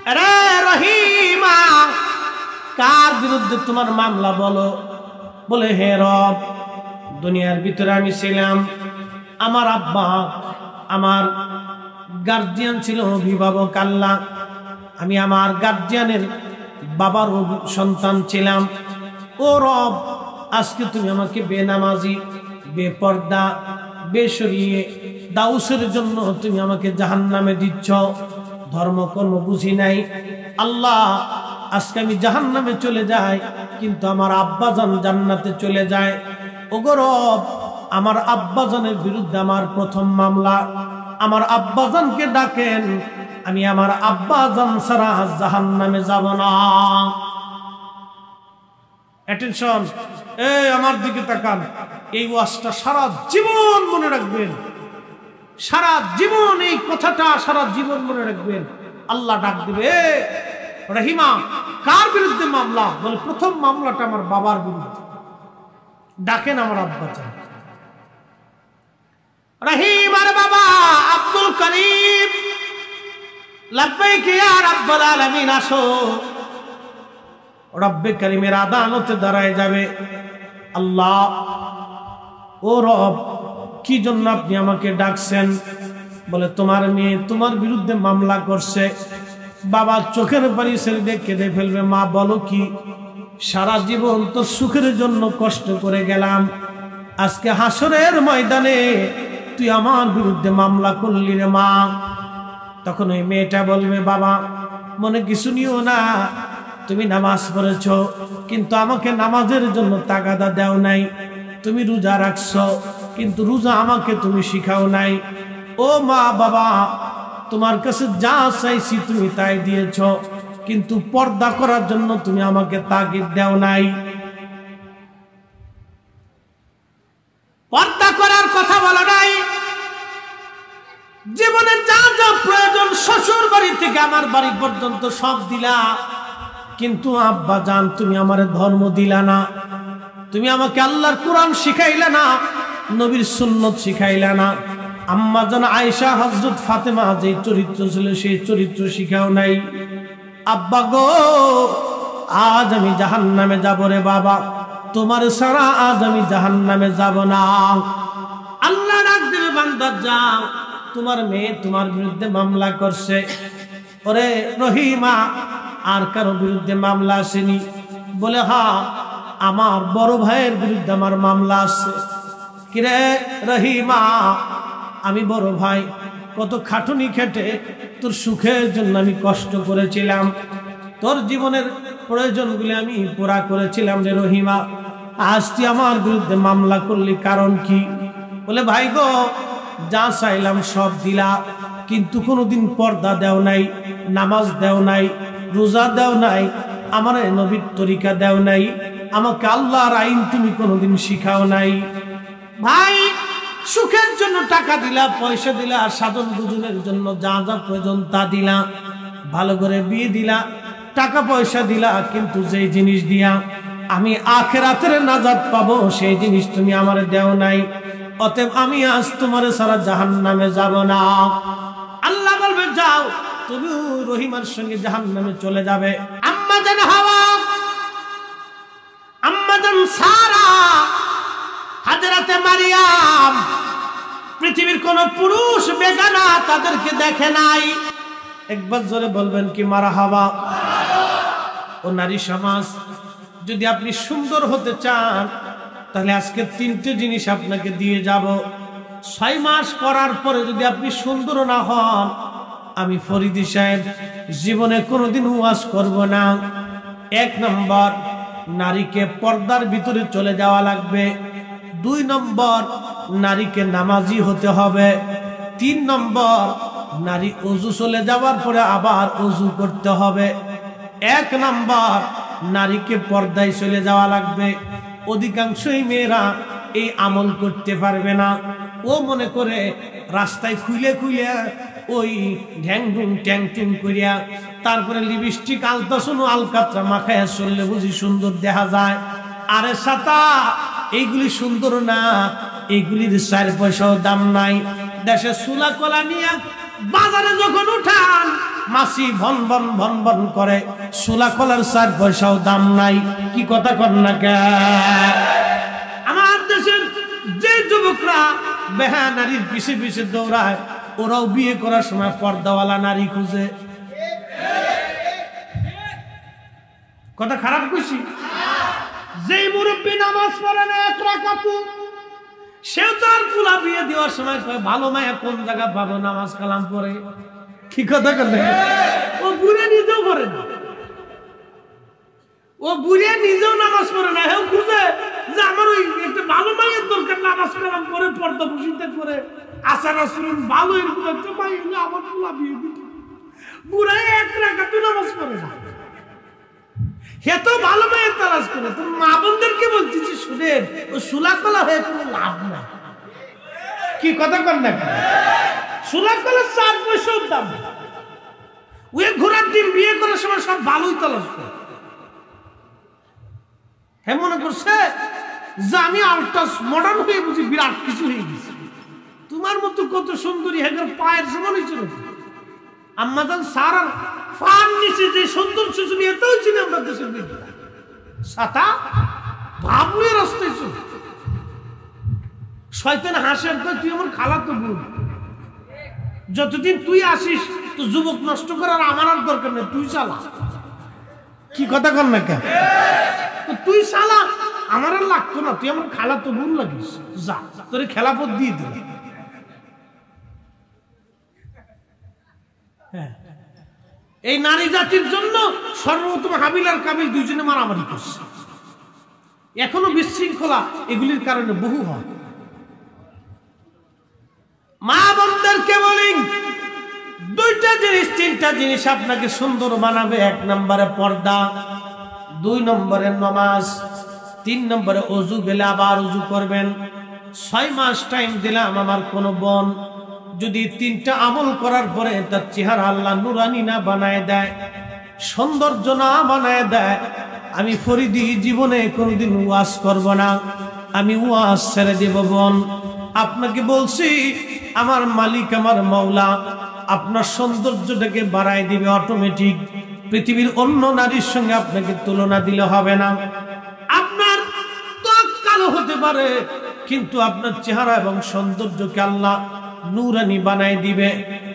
আরে রহিমা, কার বিরুদ্ধে তোমার মামলা বলো? বলে হে রব, দুনিয়ার ভিতরে আমি ছিলাম, আমার আব্বা আমার গার্জিয়ান ছিল, অভিভাবক আল্লাহ, আমি আমার গার্জিয়ানের বাবার সন্তান ছিলাম। ও রব, আজকে তুমি আমাকে বেনামাজি, বেপর্দা, বেশরিয়ে দাউসের জন্য তুমি আমাকে জাহান্নামে দিচ্ছ। ধর্মকর্ম বুঝি নাই আল্লাহ, আজকে আমি জাহান্নামে চলে যাই, কিন্তু আমার আব্বাজান জান্নাতে চলে যায়। ওগো রব, আমার আব্বাজানের বিরুদ্ধে আমার প্রথম মামলা, আমার আব্বাজানকে ডাকেন, আমি আমার আব্বাজান ছাড়া জাহান্নামে যাব না। অ্যাটেনশন, এই আমার দিকে তাকান, এই ওয়াজটা সারা জীবন মনে রাখবেন, সারা জীবন এই কথাটা সারা জীবন মনে রাখবেন। আল্লাহ ডাক দিবে, রহিমা কার বিরুদ্ধে মামলা? বলে প্রথম মামলাটা আমার বাবার বিরুদ্ধে, ডাকেন আমার আব্বাজান। রহিমার বাবা আব্দুল করিম, লাব্বাইক ইয়া রাব্বুল আলামিন, আসো। রব্বে করিমের আদালতে দাঁড়ায় যাবে। আল্লাহ, ও রব, কি জন্য আপনি আমাকে ডাকছেন? বলে তোমার মেয়ে তোমার বিরুদ্ধে মামলা করছে। বাবা চোখের পানি ছেড়ে কেঁদে ফেলবে। মা বলো কি? সারা জীবন তো সুখের জন্য কষ্ট করে গেলাম, আজকে হাসরের ময়দানে তুই আমার বিরুদ্ধে মামলা করলি রে মা। তখন ওই মেয়েটা বলবে, বাবা মনে কিছু নিও না, তুমি নামাজ পড়েছ, কিন্তু আমাকে নামাজের জন্য তাগাদা দাও নাই। তুমি রোজা রাখছো, কিন্তু রোজা আমাকে তুমি শিখাও নাই। ও মা বাবা, তোমার কাছে যা চাইছি তুমি তাই দিয়েছ, কিন্তু পর্দা করার জন্য তুমি আমাকে তাগিদ দাও নাই। পর্দা করার কথা বলা নাই। জীবনে যা যা প্রয়োজন শ্বশুর বাড়ি থেকে আমার বাড়ি পর্যন্ত সব দিলা, কিন্তু আব্বা জান তুমি আমার ধর্ম দিলা না, তুমি আমাকে আল্লাহর কোরআন শিখাইলা না, নবীর সুন্নত শিখাইলা না। আম্মা জান আয়েশা, হযরত ফাতেমা যে চরিত্র ছিল সেই চরিত্র শিখাও নাই। আব্বা গো, আজ আমি জাহান্নামে যাব রে বাবা, তোমার ছাড়া আজ আমি জাহান্নামে যাব না। আল্লাহ ডাক দেবে, বান্দা যাও, তোমার মেয়ে তোমার বিরুদ্ধে মামলা করছে। ওরে রহিমা, আর কারো বিরুদ্ধে মামলা আসেনি? বলে হ্যাঁ, আমার বড় ভাইয়ের বিরুদ্ধে আমার মামলা আছে। কিরে রহিমা, আমি বড় ভাই, কত খাটুনি খেটে তোর সুখের জন্য আমি কষ্ট করেছিলাম, তোর জীবনের প্রয়োজনগুলি আমি পুরা করেছিলাম রে রহিমা, আজ তুই আমার বিরুদ্ধে মামলা করলি, কারণ কি? বলে ভাই গো, যা চাইলাম সব দিলা, কিন্তু কোনোদিন পর্দা দেও নাই, নামাজ দেও নাই, রোজা দেও নাই, আমার নবীর তরিকা দেও নাই, আমাকে আল্লাহর আইন তুমি কোনোদিন শিখাও নাই। ভাই, সুখের জন্য টাকা দিলা, পয়সা দিলা, সাধন বুজনের জন্য যা যা প্রয়োজন তা দিলা, ভালো করে বিয়ে দিলা, টাকা পয়সা দিলা, কিন্তু যেই জিনিস দিয়া আমি আখিরাতের নাজাত পাবো সেই জিনিস তুমি আমারে দেও নাই। অতএব আমি আজ তোমার সারা জাহান্নামে যাব না। আল্লাহ বলবে, যাও, তুমি রহিমার সঙ্গে জাহান্নামে চলে যাবে। আম্মা জান হাওয়া, আম্মা জান সারা, হাজরাতে মারিয়াম, পৃথিবীর কোন পুরুষ বেগানা তাদেরকে দেখে নাই। একবার জোরে বলবেন কি মারহাবা। ও নারী সমাজ, যদি আপনি সুন্দর হতে চান, তাহলে আজকে তিনটে জিনিস আপনাকে দিয়ে যাব। 6 মাস করার পরে যদি আপনি সুন্দর না হন, আমি ফরিদি সাহেব জীবনে কোনোদিন ওয়াজ করব না। 1 নম্বর, নারীকে পর্দার ভিতরে চলে যাওয়া লাগবে। 2 নম্বর, নারীকে নামাজি হতে হবে। 3 নম্বর, নারী ওযু চলে যাওয়ার পরে আবার ওযু করতে হবে। 1 নম্বর, নারীকে পর্দায় চলে যাওয়া লাগবে। অধিকাংশই মেয়েরা এই আমল করতে পারবে না। ও মনে করে রাস্তায় খুইলে খুইলে ওই ঢ্যাংঢুং ট্যাংটুং করিয়া, তারপরে লিপস্টিক আলতাসুনো আলকাতরা মাখাইয়া চললে বুঝি সুন্দর দেখা যায়। আরে সাতা, এইগুলি সুন্দর না, এইগুলির 4 পয়সাও দাম নাই। দেশে সুলা কলা নিয়ে বাজারে যখন উঠান, মাছি ভন ভন ভন ভন করে, সুলা কলার 4 পয়সাও দাম নাই। কি কথা কর না কে? আমার দেশের যে যুবকরা বেহা নারীর পিছে পিছে দৌড়ায়, ওরাও বিয়ে করার সময় পর্দাওয়ালা নারী খুঁজে। কথা খারাপ কইছি? যেই মুরব্বী নামাজ পড়ে না 1 রাকাত, সেও তার পুলা বিয়ে দেওয়ার সময় ভালো মায়া কোন জায়গা পাবো, নামাজ কালাম পড়ে। কি কথা করলে? ও বুড়ে নিজেও পড়ে না, ও বুড়ে নিজেও নামাজ পড়ে না, হেও খুঁজে যে আমার ওই একটা ভালো মায়ের দরকার, নামাজ কালাম করে পর্দা বসিতে করে আচার আচরণ ভালো, এরকম একটা মাই হলে আমার পুলা বিয়ে দিত। বুড়াই 1 রাকাত নামাজ পড়ে না, হে তো ভালো মায়ের তালাশ করে। তো মা বোনদেরকে বলতেছি, শুনেন, ও সুলাকলা হয়ে কোনো লাভ না। কি কথা কর না? সুলাকলা 4 পয়সার দাম। ওই ঘোড়ার ডিম বিয়ে করার সময় সব ভালোই তালাশ করে। হ্যাঁ, মনে করছে যে আমি আল্ট্রাস মডার্ন হয়ে বুঝি বিরাট কিছু হয়ে গেছি। তোমার মতো কত সুন্দরী হেগের পায়ের সমান হয়েছিল। আম্মাজান সারার ফান নিচে যে সুন্দর সুন্দরী, এটাও চিনি আমরা দেশের মেয়েরা। সাতা ভাবলে রাস্তায় চল, শয়তান হাসের কয় তুই আমার খালাতো বোন, যতদিন তুই আসিস তো যুবক নষ্ট করার আমার আর দরকার নেই, তুই চালা। কি কথা কর না কেন? তুই চালা, আমার আর লাগতো না, তুই আমার খালাতো বোন লাগিস, যা তোর খেলাপথ দিয়ে দিবি। এই নারী জাতির জন্য সর্বপ্রথম হাবিল আর কাবিল দুইজনে মারামারি করছে। এখনো বিশৃঙ্খলা এগুলির কারণে বহু হয়। মা বোনদেরকে বলি, 2টা জিনিস 3টা জিনিস আপনাকে সুন্দর বানাবে। 1 নম্বরে পর্দা, 2 নম্বরে নামাজ, 3 নম্বরে ওযু। গেলে আবার ওযু করবেন। 6 মাস টাইম দিলাম আমার কোন বোন যদি 3টা আমল করার পরে তার চেহারা আল্লাহ নুরানি না বানায় দেয়, সৌন্দর্য না বানায় দেয়, আমি ফরিদি জীবনে কোনোদিন ওয়াজ করব না, আমি ওয়াজ ছেড়ে দেব। বোন, আপনাকে বলছি, আমার মালিক আমার মাওলা আপনার সৌন্দর্যটাকে বাড়ায় দিবে অটোমেটিক। পৃথিবীর অন্য নারীর সঙ্গে আপনাকে তুলনা দিলে হবে না। আপনার ত্বক কালো হতে পারে, কিন্তু আপনার চেহারা এবং সৌন্দর্যকে আল্লাহ নূরানি বানায় দিবে।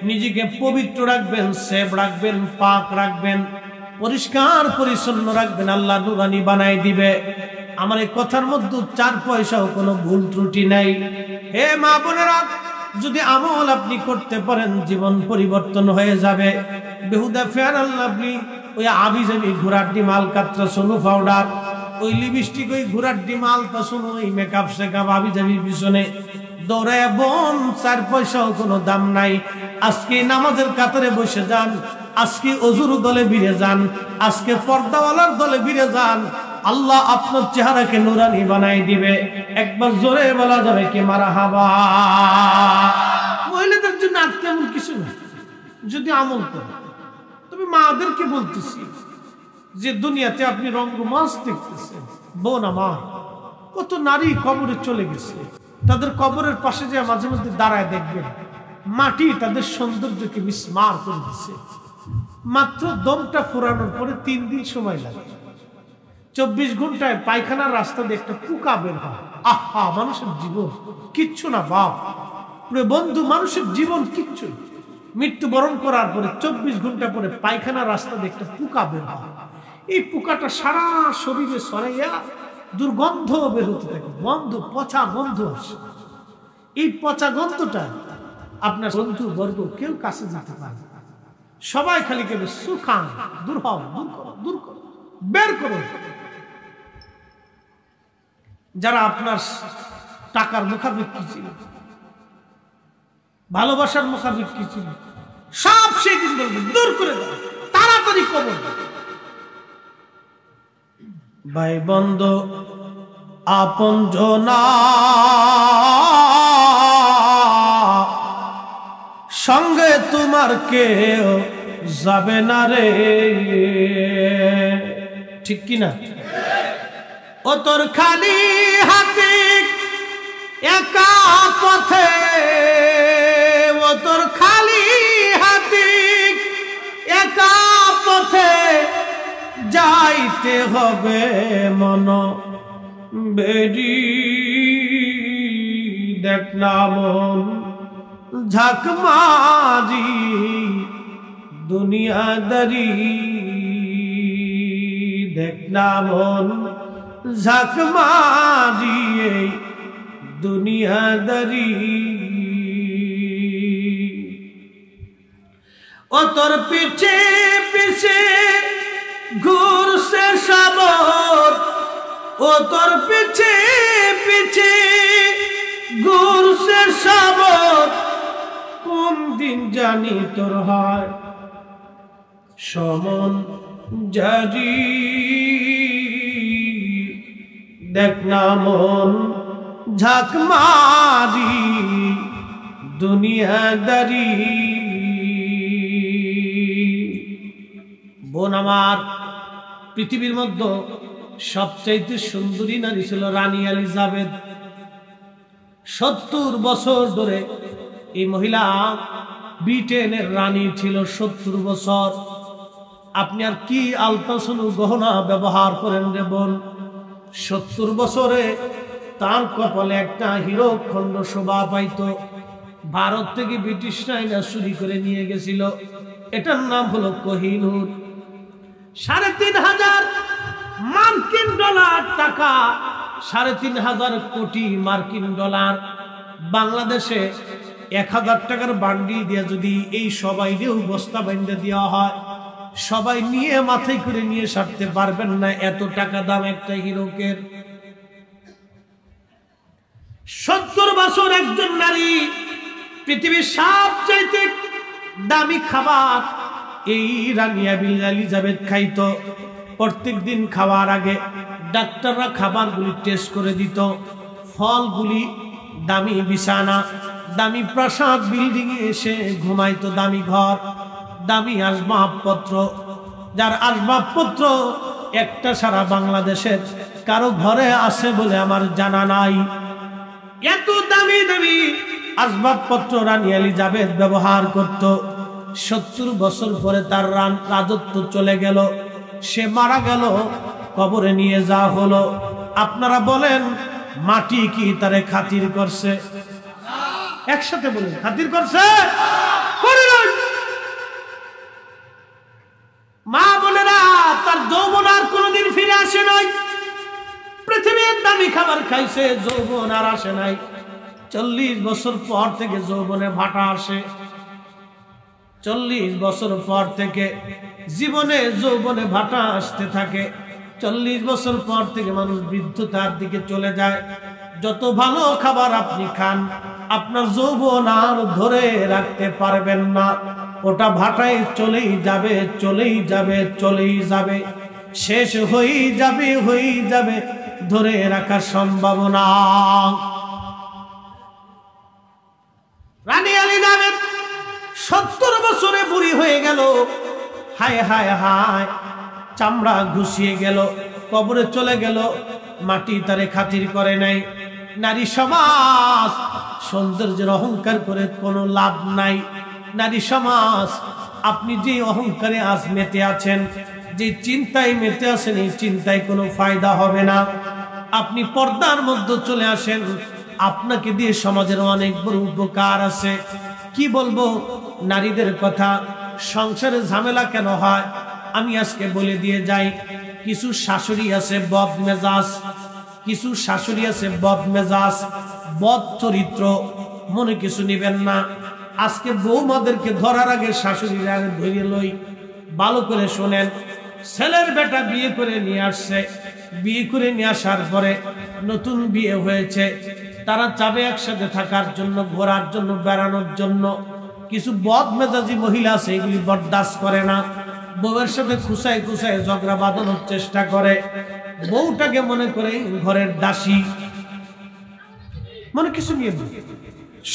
নিজেকে পবিত্র রাখবেন, সেভ রাখবেন, পাক রাখবেন, পরিষ্কার পরিচ্ছন্ন রাখবেন, আল্লাহ নূরানি বানায় দিবে। আমার এই কথার মধ্যে 4 পয়সাও কোনো ভুল ত্রুটি নাই। হে মা বোনেরা, যদি আমল আপনি করতে পারেন জীবন পরিবর্তন হয়ে যাবে। বেহুদা ফেয়ার লাভলি, ওই আবিজাবি ঘোড়ার ডিম আলকাত্রা সোনু পাউডার, ওই লিপস্টিক, ওই ঘোড়ার ডিম আলতা সোনু, ওই মেকআপ শেকআপ আবিজাবির পিছনে দৌড়ায় বোন 4 পয়সাও কোনো দাম নাই। আজকে নামাজের কাতারে বসে যান, আজকে ওযুর দলে ভিড়ে যান, আজকে পর্দাওয়ালার দলে ভিড়ে যান, আল্লাহ আপনার চেহারাকে নুরানি বানাই দিবে। একবার জোরে বলা যাবে কি মারহাবা। মহিলাদের জন্য আর তেমন কিছু না যদি আমল করে। তবে মাদেরকে বলতেছি যে দুনিয়াতে আপনি রঙ্গমাস দেখতেছেন, বোন আমার, কত নারী কবরে চলে গেছে, তাদের কবরের পাশে যে মাঝে মধ্যে দাঁড়ায় দেখবেন, মাটি তাদের সৌন্দর্যকে বিস্মার করে দিচ্ছে। মাত্র দমটা ফুরানোর পরে 3 দিন সময় লাগে। 24 ঘন্টায় পায়খানার রাস্তা দিয়ে একটা পোকা বের হয়। আহা, মানুষের জীবন কিচ্ছু না বাপ প্রিয় বন্ধু, মানুষের জীবন কিচ্ছু। মৃত্যুবরণ করার পরে 24 ঘন্টা পরে পায়খানার রাস্তা দিয়ে একটা পোকা বের হয়। এই পোকাটা সারা শরীরে ছড়াইয়া দুর্গন্ধ বের হতে থাকে, গন্ধ, পচা গন্ধ আসে। এই পচা গন্ধটা আপনার বন্ধু বর্গ কেউ কাছে যেতে পারে, সবাই খালি কেবে সুখান, দূর হও, দূর করো, দূর করো, বের করো। যারা আপনার টাকার মুখাপেক্ষী ছিল, ভালোবাসার মুখাপেক্ষী ছিল, সব সেই দিন বলবে দূর করে দাও, তাড়াতাড়ি কবর। ভাই বন্ধু আপন জনা সঙ্গে তোমার কেউ যাবে না রে, ঠিক কিনা? ও তোর খালি হাতে একা পথে, ও তোর খালি হাতে যাইতে হবে মন বেরি দেখলাম ঝাঁক মারি দুনিয়াদারি দেখলাম ঝাঁক মারি দুনিয়াদারি ও তোর পিছে পিছে ঘুরছে সাবর ও তোর পিছে পিছে ঘুরছে সাবর কোন দিন জানি তোর হয় সমন জারি দেখ না মন ঝাঁক মারি দুনিয়াদারি বোন আমার পৃথিবীর মধ্যে সবচাইতে সুন্দরী নারী ছিল রানী এলিজাবেথ 70 বছর ধরে এই মহিলা ব্রিটেনের রানী ছিল 70 বছর আপনি আর কি আলতাসনু গহনা ব্যবহার করেন রে বোন 70 বছরে তার কপালে একটা হীরক খণ্ড শোভা পাইত ভারত থেকে ব্রিটিশরা এটা চুরি করে নিয়ে গেছিল এটার নাম হলো কোহিনূর ৩৫০০ মার্কিন ডলার টাকা ৩৫০০ কোটি মার্কিন ডলার বাংলাদেশে ১০০০ টাকার বান্ডি দিয়ে যদি এই সবাইকেও বস্তা বান্ধে দেওয়া হয় সবাই নিয়ে মাথায় করে নিয়ে সারতে পারবেন না এত টাকা দাম একটা হিরোকের ৭০ বছর একজন নারী পৃথিবীর সবচাইতে দামি খাবার এই রানী এলিজাবেথ খাইতো প্রত্যেক দিন খাওয়ার আগে ডাক্তাররা খাবারগুলি টেস্ট করে দিত ফলগুলি দামি বিছানা দামি প্রাসাদ বিল্ডিং এ এসে ঘুমাইতো দামি ঘর দামি আসবাবপত্র যার আসবাবপত্র একটা সারা বাংলাদেশের কারো ঘরে আছে বলে আমার জানা নাই এত দামি দামি আসবাবপত্র রানী এলিজাবেথ ব্যবহার করত ৭০ বছর পরে তার রাজত্ব চলে গেল সে মারা গেল কবরে নিয়ে যাওয়া হলো আপনারা বলেন মাটি কি তারে খাতির করছে একসাথে বলেন খাতির করছে মা বোনেরা তার যৌবন আর কোনোদিন ফিরে আসে নাই পৃথিবীর দামি খাবার খাইছে যৌবন আর আসে নাই ৪০ বছর পর থেকে যৌবনে ভাটা আসে ৪০ বছর পর থেকে জীবনে যৌবনে ভাটা আসতে থাকে ৪০ বছর পর থেকে মানুষ বৃদ্ধতার দিকে চলে যায় যত ভালো খাবার আপনি খান আপনার যৌবন আর ধরে রাখতে পারবেন না ওটা ভাটায় চলেই যাবে চলেই যাবে চলেই যাবে শেষ হয়ে যাবে ধরে রাখা সম্ভব না রানী এলিজাবেথ ৭০ বছরে বুড়ি হয়ে গেল হায় হায় হায় চামড়া ঘুষিয়ে গেল কবরে চলে গেল মাটি তারে খাতির করে নাই নারী সমাজ সৌন্দর্যের অহংকার করে কোনো লাভ নাই নারী সমাজ আপনি যে অহংকারে আজ মেতে আছেন যে চিন্তায় মেতে আছেন এই চিন্তায় কোনো ফায়দা হবে না আপনি পর্দার মধ্যে চলে আসেন আপনাকে দিয়ে সমাজের অনেক বড় উপকার আছে কি বলবো নারীদের কথা সংসারে ঝামেলা কেন হয় আমি আজকে বলে দিয়ে যাই কিছু শাশুড়ি আছে বদমেজাজ কিছু শাশুড়ি আছে বদমেজাজ বদ চরিত্র মনে কিছু নেবেন না আজকে বৌমাদেরকে ধরার আগে শাশুড়িরা ধরে লই ভালো করে শোনেন ছেলের বেটা বিয়ে করে নিয়ে আসছে বিয়ে করে নিয়ে আসার পরে নতুন বিয়ে হয়েছে তারা চাবে একসাথে থাকার জন্য ঘোরার জন্য বেড়ানোর জন্য কিছু বদমেজাজি মহিলা আছে এগুলি বরদাস্ত করে না বউয়ের সাথে খুসায় খুসায় ঝগড়া বাঁধানোর চেষ্টা করে বউটাকে মনে করে ঘরের দাসী মনে কিছু নিয়ে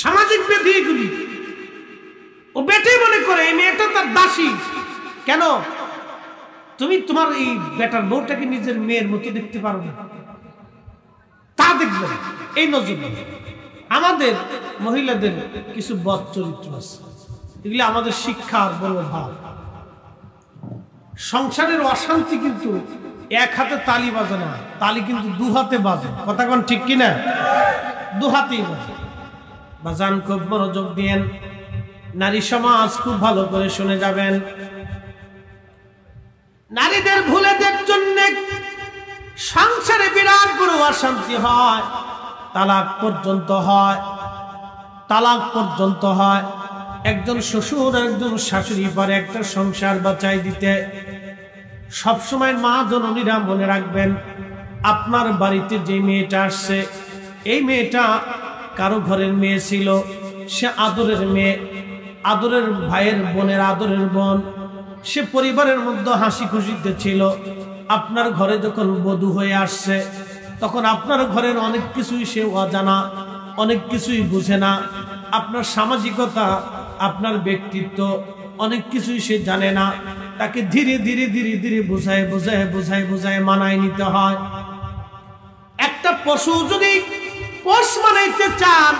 সামাজিক ব্যাধি এগুলি ও বেটে মনে করে এই মেয়েটা তার দাসী কেন তুমি তোমার এই বেটার বউটাকে নিজের মেয়ের মতো দেখতে পারো না তা দেখবে এই নজর আমাদের মহিলাদের কিছু বদ চরিত্র আছে এগুলি আমাদের শিক্ষার বড় ভাব সংসারের অশান্তি কিন্তু এক হাতে তালি বাজে না, তালি কিন্তু দু হাতে বাজে। কথা কোন ঠিক কিনা? দু হাতেই বাজে। বাজান খুব মনোযোগ দিয়েন, নারী সমাজ খুব ভালো করে শুনে যাবেন। নারীদের ভুলে দেখছেন সংসারে বিরাট বড় অশান্তি হয়, তালাক পর্যন্ত হয়, তালাক পর্যন্ত হয়। একজন শ্বশুর একজন শাশুড়ি পারে একটা সংসার বাঁচাই দিতে। সবসময় মা জননীরা মনে রাখবেন, আপনার বাড়িতে যে মেয়েটা আসছে, এই মেয়েটা কারো ঘরের মেয়ে ছিল, সে আদরের মেয়ে, আদরের ভাইয়ের বোনের আদরের বোন, সে পরিবারের মধ্যে হাসি খুশিতে ছিল। আপনার ঘরে যখন বধূ হয়ে আসছে, তখন আপনার ঘরের অনেক কিছুই সে অজানা, অনেক কিছুই বুঝে না। আপনার সামাজিকতা, আপনার ব্যক্তিত্ব অনেক কিছুই সে জানে না। তাকে ধীরে ধীরে ধীরে ধীরে বোঝায় বোঝায় বোঝায় বোঝায় মানায় নিতে হয়। একটা পশু যদি পোষ মানাইতে চান,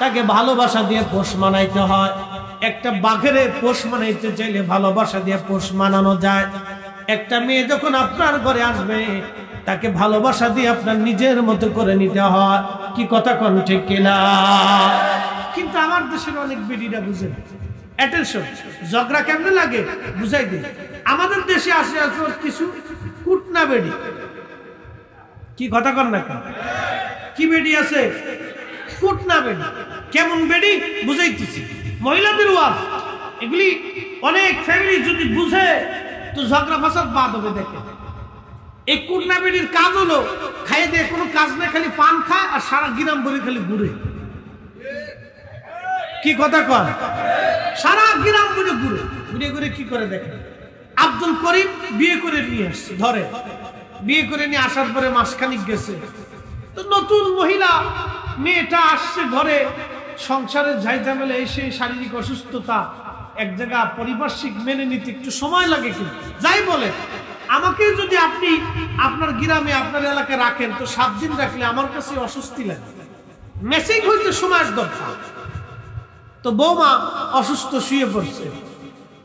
তাকে ভালোবাসা দিয়ে পোষ মানাইতে হয়। একটা বাঘের পোষ মানাইতে চাইলে ভালোবাসা দিয়ে পোষ মানানো যায়। একটা মেয়ে যখন আপনার ঘরে আসবে, তাকে ভালোবাসা দিয়ে আপনার নিজের মতো করে নিতে হয়। কি কথা কোন ঠিক কিনা? কিন্তু আমার দেশের অনেক বেটিরা বুঝে না। অ্যাটেনশন, ঝগড়া কেমনে লাগে বুঝাই দিই। আমাদের দেশে আসে কিছু কুটনা বেডি। কি কথা কন না? কি বেডি আছে? কুটনা বেডি। কেমন বেডি বুঝাইতেছি। মহিলাদের ওয়াজ এগুলি অনেক ফ্যামিলি যদি বুঝে তো ঝগড়া ফাসাদ বাদ হবে। দেখে এই কুটনা বেডির কাজ হলো খাইয়ে দিয়ে কোনো কাজ না, খালি পান খায় আর সারা গ্রাম ভরে খালি ঘুরে। কি কথা কন? সারা গ্রাম ঘুরে ঘুরে ঘুরে ঘুরে কি করে দেখে। আব্দুল করিম বিয়ে করে নিয়ে আসছে, ধরে বিয়ে করে নিয়ে আসার পরে মাসখানিক গেছে, তো নতুন মহিলা মেয়েটা আসছে ঘরে। সংসারের ঝাইঝামেলা এসে শারীরিক অসুস্থতা, এক জায়গা পারিপার্শ্বিক মেনে নিতে একটু সময় লাগে। কিন্তু যাই বলে, আমাকে যদি আপনি আপনার গ্রামে আপনার এলাকায় রাখেন, তো 7 দিন রাখলে আমার কাছে অস্বস্তি লাগে। মেসেজ হইতে সময়ের দরকার। তো বৌমা অসুস্থ শুয়ে পড়ছে,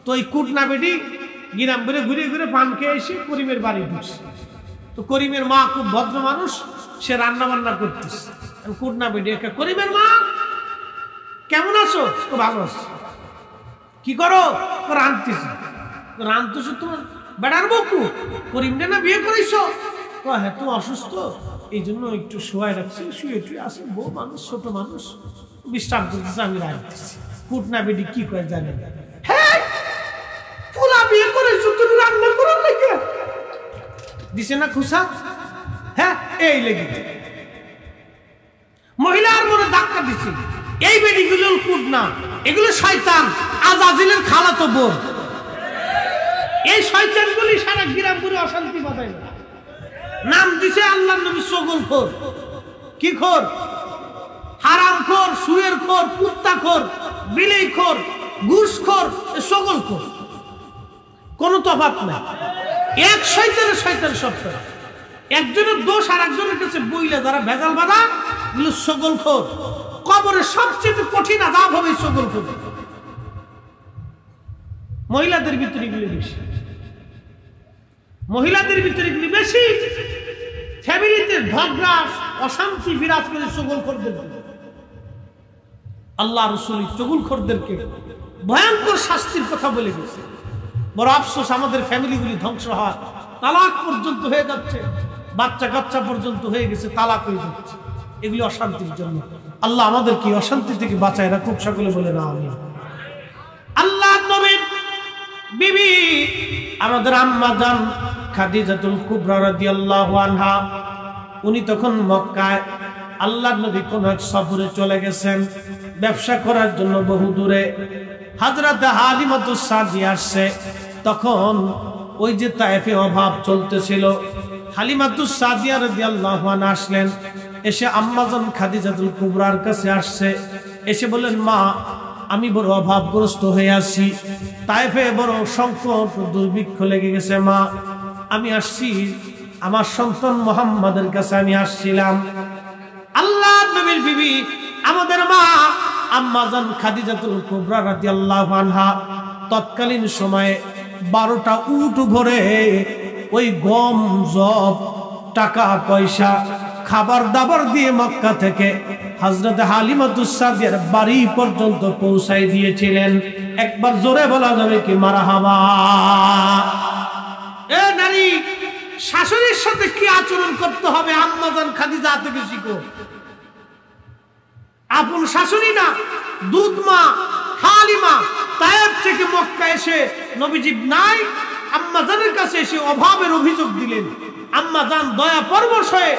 তো এই কুটনা বেটি গ্রাম ঘুরে ঘুরে ঘুরে পান খেয়ে এসে করিমের বাড়ি ঢুকছে। তো করিমের মা খুব ভদ্র মানুষ, সে রান্না বান্না করতেছে। কুটনা বেটি একটা, করিমের মা কেমন আছো? তো ভালো আছো। কি করো? রাঁধতেছি। রাঁধতেছো তোমার বেড়ার বকু? করিমটা না বিয়ে করেছো? হ্যাঁ, তো অসুস্থ, এই জন্য একটু শোয়াই রাখছি, শুয়ে টুয়ে আসে। বউ মানুষ, ছোট মানুষ, বিশ্রাম করতেছে, আমি রাঁধতেছি। কুটনা বেটি কি করে জানে? হ্যাঁ, পোলা বিয়ে করেছো, তুমি রান্না করো নাকি? দিছে না খুশা? হ্যাঁ, এই লেগে মহিলার মনে ধাক্কা দিচ্ছে। এই বেটিগুলো কুটনা, এগুলো শয়তান, আজাজিলের খালাতো বোন। এই শয়তানগুলি সারা গ্রাম ঘুরে অশান্তি বাঁধায়। নাম দিছে আল্লাহর নবী সগলখোর। কি খোর? হারামখোর, সুয়ের খোর, কুত্তাখোর, বিলেইখোর, ঘুষখোর, সগলখোর। কোনো তফাৎ নাই। এক শয়তানের শয়তান সত্য। একজনের দোষ আর একজনের কাছে বইলে যারা ভেজাল বাঁধা, এগুলো সগলখোর। কবরে সবচেয়ে কঠিন আযাব হবে সগলখোর। মহিলাদের ভিতরে এগুলো বেশি, মহিলাদের ভিতরে এগুলি বেশি। ফ্যামিলিতে ঝগড়া অশান্তি বিরাজ করে চগলখোরদের। আল্লাহ রাসূল চগলখোরদেরকে ভয়ঙ্কর শাস্তির কথা বলে গেছে। বড় আফসোস, আমাদের ফ্যামিলিগুলি ধ্বংস হয়, তালাক পর্যন্ত হয়ে যাচ্ছে, বাচ্চা কাচ্চা পর্যন্ত হয়ে গেছে, তালাক হয়ে যাচ্ছে। এগুলি অশান্তির জন্য। আল্লাহ আমাদেরকে অশান্তি থেকে বাঁচায় রাখুক। সকলে বলে না আমিন। আল্লাহ নবীর বিবি আমাদের আম্মা জান খাদিজাতুল কুবরা রাদিয়াল্লাহু আনহা, উনি তখন মক্কায় আল্লাহর নবী কোন এক সফরে চলে গেছেন ব্যবসা করার জন্য বহু দূরে। হযরত হালিমাতুস সাদিয়া আসছে। তখন ওই যে তায়েফে অভাব চলতেছিল, হালিমাতুস সাদিয়া রাদিয়াল্লাহু আনহা আসলেন। এসে আম্মা জান খাদিজাতুল কুবরার কাছে আসছে। এসে বলেন, মা, আমি বড় অভাবগ্রস্ত হয়ে আছি, তায়েফে বড় সংকট দুর্ভিক্ষ লেগে গেছে। মা, আমি আসছি, আমার সন্তান মুহাম্মাদের কাছে আমি আসছিলাম। আল্লাহর নবীর বিবি আমাদের মা আম্মা জান খাদিজাতুল কুবরা রাদিয়াল্লাহু আনহা তৎকালীন সময়ে 12টা উট ভরে ওই গম জব টাকা পয়সা খাবার দাবার দিয়ে মক্কা থেকে হযরত হালিমাতুস সাদিয়ার বাড়ি পর্যন্ত পৌঁছাই দিয়েছিলেন। একবার জোরে বলা যাবে কি মারহাবা? এ নারী, শাশুড়ির সাথে কি আচরণ করতে হবে আম্মা জান খাদিজা থেকে শিখো। আপন শাশুড়ি না, দুধ মা হালিমা তায়েব থেকে মক্কা এসে নবীজি নাই আম্মা জানের কাছে এসে অভাবের অভিযোগ দিলেন। আম্মা জান দয়া পরবশ হয়ে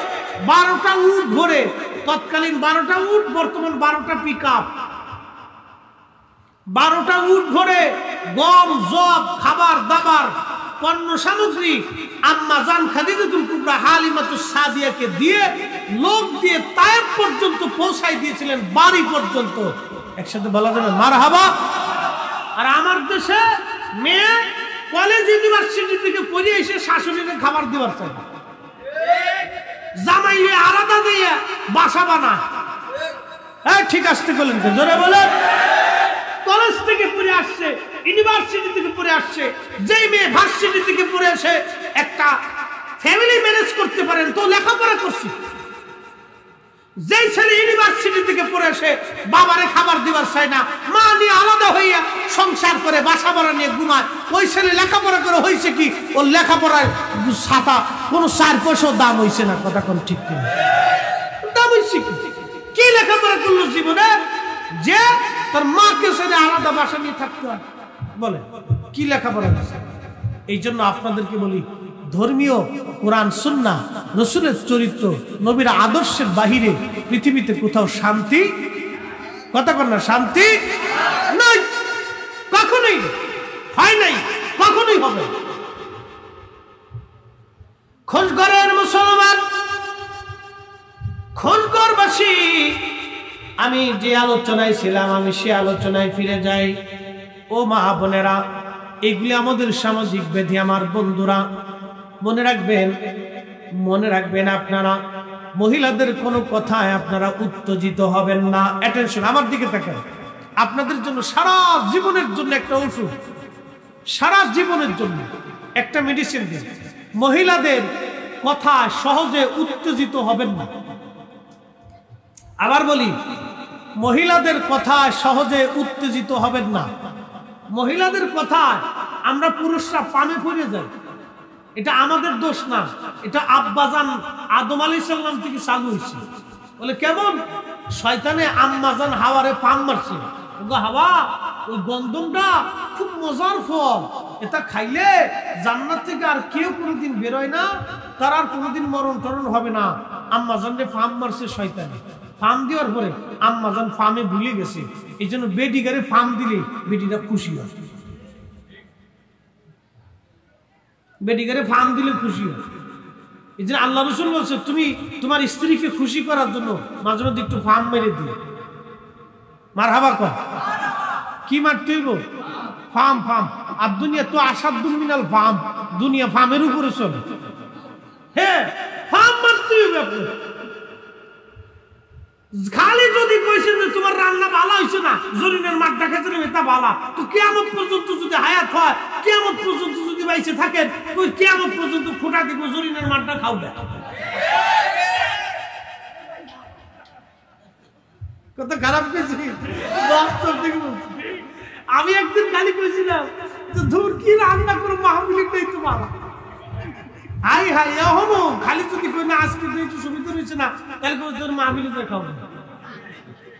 12টা উট ভরে, তৎকালীন 12টা উট, বর্তমান 12টা পিকআপ, 12টা উট ভরে গম জব খাবার দাবার পণ্য সামগ্রী আম্মা জান খাদিজাতুল কুবরা হালিমাতুস সাদিয়াকে দিয়ে লোক দিয়ে তায়েব পর্যন্ত পৌঁছাই দিয়েছিলেন, বাড়ি পর্যন্ত। একসাথে বলা যাবে মারহাবা? আর আমার দেশে মেয়ে কলেজ ইউনিভার্সিটি থেকে পড়ে এসে শাশুড়িকে খাবার দেওয়ার চাই, জামাইলে আলাদা দিয়ে বাসা বানায়। ঠিক আসতে বলেন, জোরে বলেন। কলেজ থেকে পড়ে আসছে, ইউনিভার্সিটি থেকে পড়ে আসছে, যেই মেয়ে ভার্সিটি থেকে পড়ে এসে একটা ফ্যামিলি ম্যানেজ করতে পারেন তো লেখাপড়া করছি। যেই ছেলে ইউনিভার্সিটি থেকে পড়ে এসে বাবারে খাবার দিবার চায় না, মা নিয়ে আলাদা হইয়া সংসার করে বাসা ভাড়া নিয়ে ঘুমায়, ওই ছেলে লেখাপড়া করে হয়েছে কি? ওর লেখাপড়ার ছাতা কোনো 4 পয়সাও দাম হয়েছে না। কথা কোন ঠিক কিনা? দাম হয়েছে কি? লেখাপড়া করলো জীবনে যে তার মাকে ছেড়ে আলাদা বাসা নিয়ে থাকতে হয়? বলে কি লেখাপড়া করছে? এই জন্য আপনাদেরকে বলি, ধর্মীয় কোরআন সুন্নাহ রাসূলের চরিত্র নবীর আদর্শের বাহিরে পৃথিবীতে কোথাও শান্তি, কথা বল না, শান্তি নাই, কখনোই হয় নাই, কখনোই হবে। খোঁজগড়ের মুসলমান, খোঁজগড়বাসী, আমি যে আলোচনায় ছিলাম আমি সে আলোচনায় ফিরে যাই। ও মা বোনেরা, এগুলি আমাদের সামাজিক ব্যাধি। আমার বন্ধুরা মনে রাখবেন, মনে রাখবেন, আপনারা মহিলাদের কোনো কথায় আপনারা উত্তেজিত হবেন না। অ্যাটেনশন, আমার দিকে তাকান। আপনাদের জন্য সারা জীবনের জন্য একটা ওষুধ, সারা জীবনের জন্য একটা মেডিসিন দিন। মহিলাদের কথায় সহজে উত্তেজিত হবেন না। আবার বলি, মহিলাদের কথায় সহজে উত্তেজিত হবেন না। মহিলাদের কথায় আমরা পুরুষরা পামে পড়ে যাই, এটা আমাদের দোষ না, এটা আব্বাজান আদম আলাইহিস সালাম থেকে চালু হয়েছে। বলে কেমন? শয়তানে আম্মাজান হাওয়ারে পাম মারছে। হাওয়া, ওই গন্ধমটা খুব মজার ফল, এটা খাইলে জান্নাত থেকে আর কেউ কোনোদিন বেরোয় না, তার আর কোনোদিন মরণ টরণ হবে না। আম্মাজানকে ফাম মারছে শয়তানে। ফাম দেওয়ার পরে আম্মাজান ফামে ভুলে গেছে, এই জন্য বেটিগারে ফাম দিলে বেটিটা খুশি হয়, বেটিগারে ফাম দিলে খুশি হয়। এই জন্য আল্লাহ রাসূল বলছে, তুমি তোমার স্ত্রীকে খুশি করার জন্য মাঝে মধ্যে একটু ফাম মেরে দিও। মারহাবা কর। কি মারতে হইব? ফাম। ফাম। আর দুনিয়া তো আসাদুম মিনাল ফাম, দুনিয়া ফামের উপরে চলে। হ্যাঁ, ফাম মারতে হইবে। আপনি খালি যদি কইছেন যে তোমার রান্না ভালো হইছে না, জরিনের মাঠ দেখাচ্ছে না, এটা ভালো, তো কিয়ামত পর্যন্ত যদি হায়াত হয়, কিয়ামত পর্যন্ত যদি বাইসে থাকেন, তো কিয়ামত পর্যন্ত ফোঁটা দিব জরিনের মাঠটা খাওয়া। কত খারাপ কইছি, বাস্তব থেকে বলছি। আমি একদিন খালি কইছিলাম যে ধুর কি রান্না করে মাহফিলটাই তো ভালো। হাই হাই, এখনো খালি যদি কই না আজকে একটু সুবিধা রয়েছে না, তাহলে তোর মাহফিলে খাওয়া,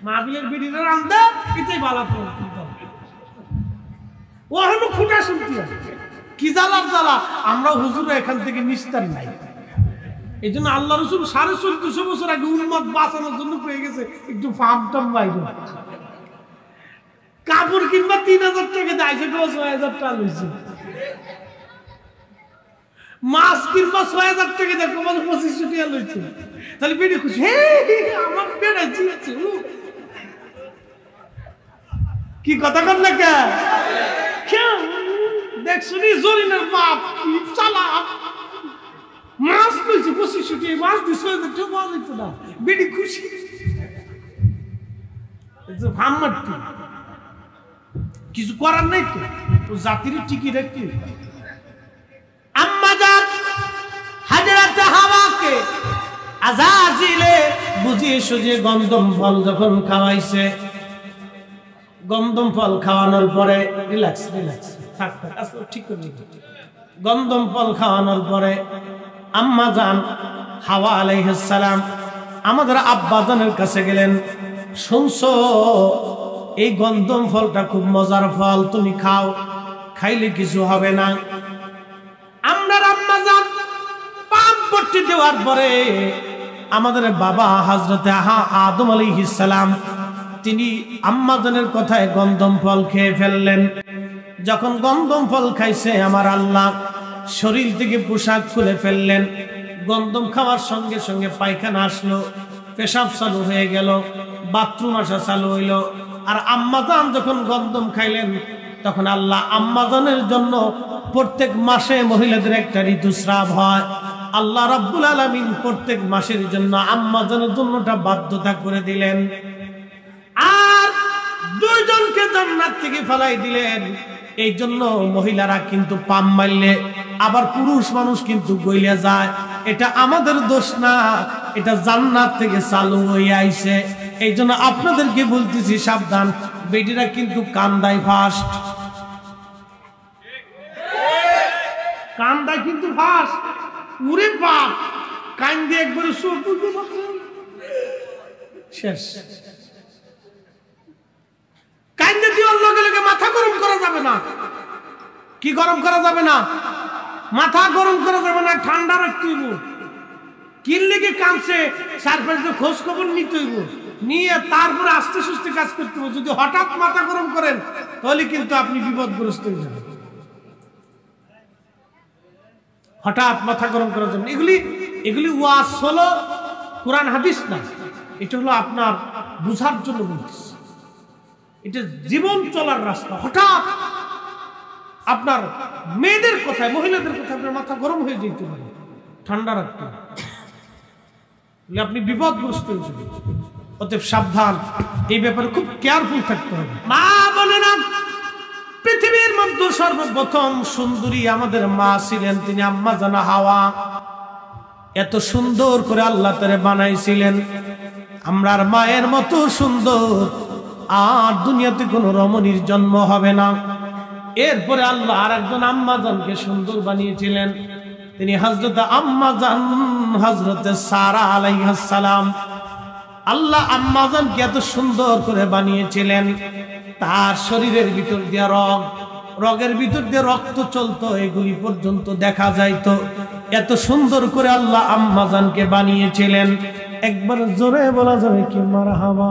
মাহফিলের বিড়িটা রান্দা এটাই ভালো। ও এখনো খুঁটা শুনতে কি জ্বালার জ্বালা। আমরা হুজুর এখান থেকে নিস্তার নাই। এই জন্য আল্লাহ রাসূল 1450 বছর আগে উম্মত বাঁচানোর জন্য পেয়ে গেছে একটু ফার্ম টাম বাইরে। কাপড় কিনবা 3000 টাকা দেয়, 6000 টাকা লইছে। মাছ কিনবা 6000 টাকা দেয়, 2500 টাকা লইছে। তাহলে বেড়ে খুশি, আমার বেড়ে জিয়েছে। কি কথা কর না কে? দেখছো নি জরিনের বাপ কি চালাক, মাছ লইছে 2500 টাকা, মাছ দিছে 6000 টাকা, মাছ দিত না, বেড়ে খুশি। কিছু করার নাই তো। ও জাতির টিকি রাখতে আম্মা জান হাজরাতে হাওয়াকে আযাজিলে বুঝিয়ে সুঝিয়ে গন্ধম ফল যখন খাওয়াইছে, গন্ধম ফল খাওয়ানোর পরে রিল্যাক্স থাক আসলে ঠিক করে, গন্ধম ফল খাওয়ানোর পরে আম্মা জান হাওয়া আলাইহিস সালাম আমাদের আব্বা জানের কাছে গেলেন, শুনছো এই গন্ধম ফলটা খুব মজার ফল, তুমি খাও, খাইলে কিছু হবে না। আমরা আম্মা জান পাপ ভর্তি দেওয়ার পরে আমাদের বাবা হযরতে আদম আলাইহিস সালাম তিনি আম্মা জানের কথায় গন্ধম ফল খেয়ে ফেললেন। যখন গন্ধম ফল খাইছে আমার আল্লাহ শরীর থেকে পোশাক খুলে ফেললেন। গন্ধম খাওয়ার সঙ্গে সঙ্গে পায়খানা আসলো, পেশাব চালু হয়ে গেল, বাথরুম আসা চালু হইল। আর আম্মাজান যখন গন্ধম খাইলেন তখন আল্লাহ আম্মাজানের জন্য প্রত্যেক মাসে মহিলাদের একটা ঋতুস্রাব হয়। আল্লাহ রাব্বুল আলামিন প্রত্যেক মাসের জন্য আম্মাজানের জন্যটা বাধ্যতা করে দিলেন। আর দুইজনকে জান্নাত থেকে ফেলাই দিলেন। এই জন্য মহিলারা কিন্তু পাম মারলে আবার পুরুষ মানুষ কিন্তু গইলে যায়, এটা আমাদের দোষ না, এটা জান্নাত থেকে চালু হয়ে আইছে। এই জন্য আপনাদেরকে বলতেছি সাবধান, বেটিরা কিন্তু কান্দায় ফার্স্ট, কান্দায় কিন্তু ফার্স্ট। উরে বাপ, কান্দে একবারে শেষ। কান্দে দেওয়ার লগে লগে মাথা গরম করা যাবে না। কি গরম করা যাবে না? মাথা গরম করা যাবে না, ঠান্ডা রাখতে হইব। কিনলে কি কাঁদছে চারপাশে খোঁজ খবর নিতে হইব, নিয়ে তারপরে আস্তে সুস্তে কাজ করতে হবে। যদি হঠাৎ মাথা গরম করেন তাহলে কিন্তু আপনি বিপদগ্রস্ত হয়ে যাবেন। হঠাৎ মাথা গরম করার জন্য এগুলি ওয়াজ হলো, কোরআন হাদিস না। এটা হলো আপনার বুঝার জন্য বলতেছি, এটা জীবন চলার রাস্তা। হঠাৎ আপনার মেয়েদের কথায়, মহিলাদের কথায় আপনার মাথা গরম হয়ে যেতে পারে, ঠান্ডা রাখতে হবে, আপনি বিপদগ্রস্ত হয়ে যাবেন। অতএব সাবধান, এই ব্যাপারে খুব কেয়ারফুল থাকতে হবে। মা বলে না, পৃথিবীর মধ্যে সর্বপ্রথম সুন্দরী আমাদের মা ছিলেন, তিনি আম্মা জানা হাওয়া। এত সুন্দর করে আল্লাহ তারে বানাইছিলেন, আমরার মায়ের মতো সুন্দর আর দুনিয়াতে কোনো রমণীর জন্ম হবে না। এরপরে আল্লাহ আর একজন আম্মা জানকে সুন্দর বানিয়েছিলেন, তিনি হযরত আম্মা জান হযরতে সারা আলাইহিস সালাম। আল্লাহ আম্মা জানকে এত সুন্দর করে বানিয়েছিলেন, তার শরীরের ভিতর দিয়ে রগের ভিতর দিয়ে রক্ত চলতো, এগুলি পর্যন্ত দেখা যাইতো। এত সুন্দর করে আল্লাহ আম্মা জানকে বানিয়েছিলেন। একবার জোরে বলা যাবে কি মারহাবা।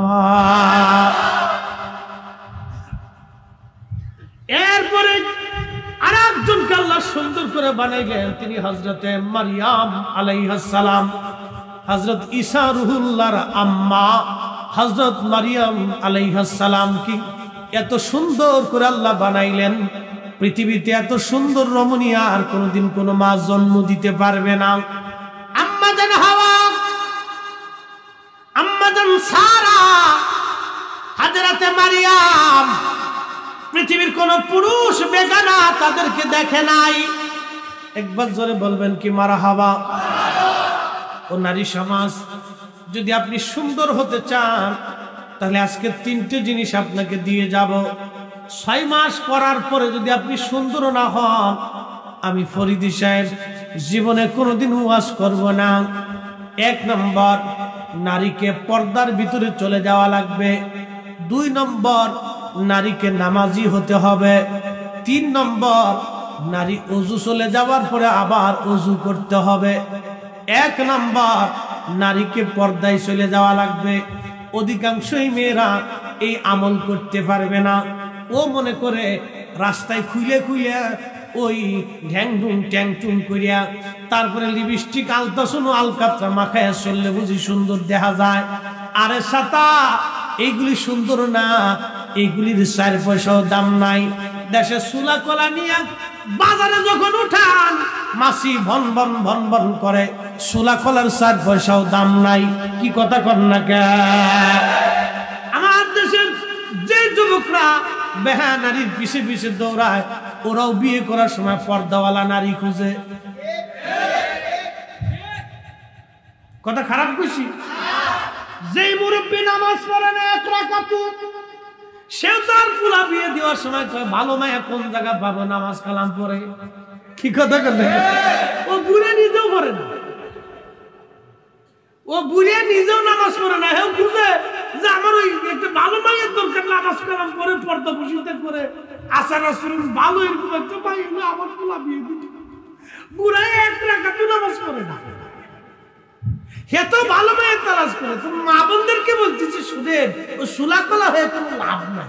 এরপরে আরেকজনকে আল্লাহ সুন্দর করে বানাইলেন, তিনি হযরতে মারইয়াম আলাইহিস সালাম। হযরত ঈসা রুহুল্লাহর আম্মা হযরত মারইয়াম আলাইহিস সালাম কি এত সুন্দর করে আল্লাহ বানাইলেন। পৃথিবীতে এত সুন্দর রমণী আর কোনোদিন কোনো মা জন্ম দিতে পারবে না। আম্মা জান হাওয়া, আম্মা জান সারা, হযরতে মারইয়াম, পৃথিবীর কোন পুরুষ বেগানা তাদেরকে দেখে নাই। একবার জোরে বলবেন কি মারহাবা। ও নারী সমাজ, যদি আপনি সুন্দর হতে চান তাহলে আজকে তিনটে জিনিস আপনাকে দিয়ে যাব। 6 মাস করার পরে যদি আপনি সুন্দর না হন, আমি ফরিদি সাহেব জীবনে কোনোদিন ওয়াজ করব না। 1 নম্বর, নারীকে পর্দার ভিতরে চলে যাওয়া লাগবে। 2 নম্বর, নারীকে নামাজি হতে হবে। 3 নম্বর, নারী ওযু চলে যাওয়ার পরে আবার ওযু করতে হবে। 1 নম্বর, নারীকে পর্দায় চলে যাওয়া লাগবে। অধিকাংশই মেয়েরা এই আমল করতে পারবে না। ও মনে করে রাস্তায় খুইলে ওই ঢ্যাংডুং ট্যাংটুং করিয়া তারপরে লিপস্টিক আলতাসুন আলকাতরা মাখায় চললে বুঝি সুন্দর দেখা যায়। আরে সাতা, এইগুলি সুন্দর না, এইগুলির 4 পয়সাও দাম নাই। দেশে সুলা কলা নিয়ে বাজারে যখন উঠান, মাসি ভন ভন ভন ভন করে, সুলা কলার 4 পয়সাও দাম নাই। কি কথা কর না কে? আমার দেশের যে যুবকরা বেহা নারীর পিছে পিছে দৌড়ায়, ওরাও বিয়ে করার সময় পর্দাওয়ালা নারী খুঁজে। কথা খারাপ কইছি? যেই মুরব্বী নামাজ পড়ে না এক রাকাত, সেও তার পুলা বিয়ে দেওয়ার সময় ভালো মায়া কোন জায়গা পাবো, নামাজ কালাম পড়ে। কি কথা কথা? ও বুড়ে নিজেও পড়ে না, ও বুড়ে নিজেও নামাজ পড়ে না, হেও খুঁজে যে আমার ওই একটা ভালো মায়ের দরকার, নামাজ কালাম করে পর্দা বসিতে করে আচার আচরণ ভালো, এরকম একটা মাই হলে আমার পুলা বিয়ে দিত। বুড়াই এক রাকাত নামাজ পড়ে না, হে তো ভালো মায়ের তালাশ করে। তুমি মা বোনদেরকে বলতেছি সুদের ও সুলাকলা হয়ে কোনো লাভ নাই।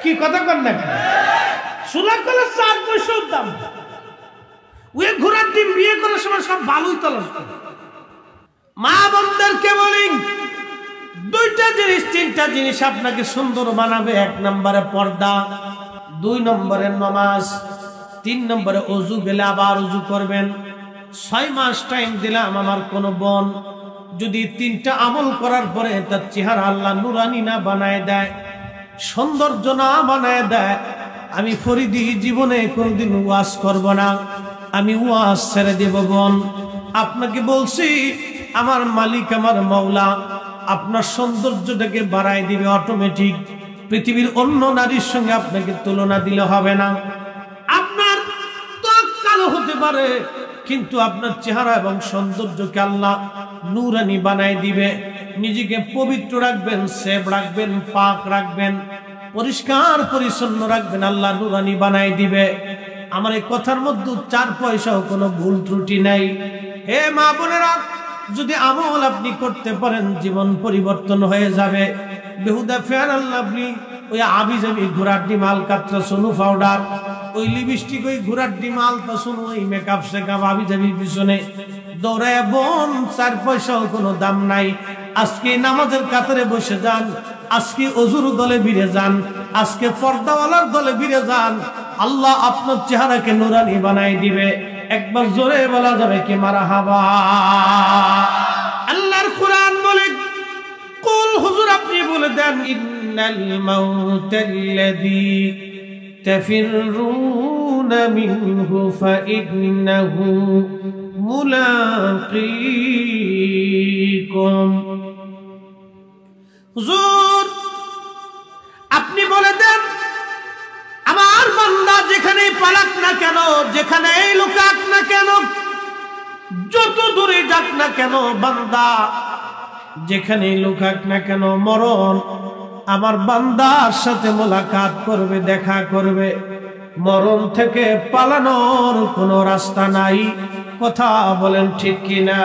কি কথা কর না? সুলাকলা 4 পয়সার দাম। ওই ঘোড়ার ডিম বিয়ে করার সময় সব ভালোই তালাশ করে। মা বোনদেরকে বলি 2টা জিনিস 3টা জিনিস আপনাকে সুন্দর বানাবে। 1 নম্বরে পর্দা, 2 নম্বরে নামাজ, 3 নম্বরে ওযু, গেলে আবার ওযু করবেন। 6 মাস টাইম দিলাম আমার কোন বোন যদি 3টা আমল করার পরে তার চেহারা আল্লাহ নুরানি না বানায় দেয়, সৌন্দর্য না বানায় দেয়, আমি ফরিদি জীবনে কোনদিন ওয়াজ করব না, আমি ওয়াজ ছেড়ে দেব। বোন, আপনাকে বলছি আমার মালিক আমার মাওলা আপনার সৌন্দর্যটাকে বাড়ায় দিবে অটোমেটিক। পৃথিবীর অন্য নারীর সঙ্গে আপনাকে তুলনা দিলে হবে না। আপনার ত্বক কালো হতে পারে, কিন্তু আপনার চেহারা এবং সৌন্দর্যকে আল্লাহ নূরানি বানায় দিবে। নিজেকে পবিত্র রাখবেন, সেভ রাখবেন, পাক রাখবেন, পরিষ্কার পরিচ্ছন্ন রাখবেন, আল্লাহ নূরানি বানায় দিবে। আমার এই কথার মধ্যে 4 পয়সাও কোনো ভুল ত্রুটি নাই। হে মা বোনেরা, যদি আমল আপনি করতে পারেন জীবন পরিবর্তন হয়ে যাবে। বেহুদা ফেয়ার আল্লাহ আপনি ওই আবিজাবি ঘোড়ার ডিমাল কাতরা সোনু পাউডার, ওই লিপস্টিক, ওই ঘোড়ার ডিমাল তা শুনো, ওই মেকআপ শেকআপ আবিজাবির পিছনে দৌড়ায় বোন 4 পয়সাও কোনো দাম নাই। আজকে নামাজের কাতারে বসে যান, আজকে ওযুর দলে ভিড়ে যান, আজকে পর্দাওয়ালার দলে ভিড়ে যান, আল্লাহ আপনার চেহারাকে নুরানি বানাই দিবে। একবার জোরে বলা যাবে কি মারহাবা? আল্লাহর কোরআন বলে, কুল হুজুর আপনি বলে দেন, ইন্নাল মাউতাল্লাযী তাফিরুনা মিনহু ফাইন্নাহু মুলাকীকুম। হুজুর আপনি বলে দেন, আমার বান্দা যেখানেই পালাক না কেন, যেখানেই লুকাক না কেন, যত দূরে যাক না কেন, বান্দা যেখানেই লুকাক না কেন, মরণ আমার বান্দার সাথে মোলাকাত করবে, দেখা করবে। মরণ থেকে পালানোর কোনো রাস্তা নাই। কথা বলেন ঠিক কিনা?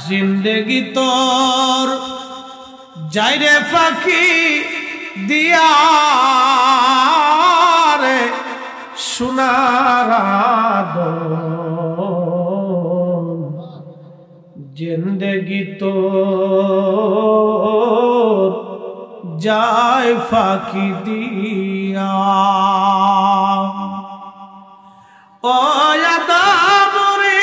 জিন্দেগি তোর যাইরে ফাঁকি দিয়া রে সোনার আদম, জিন্দেগি তোর যায় ফাঁকি দিয়া। ও আদম রে,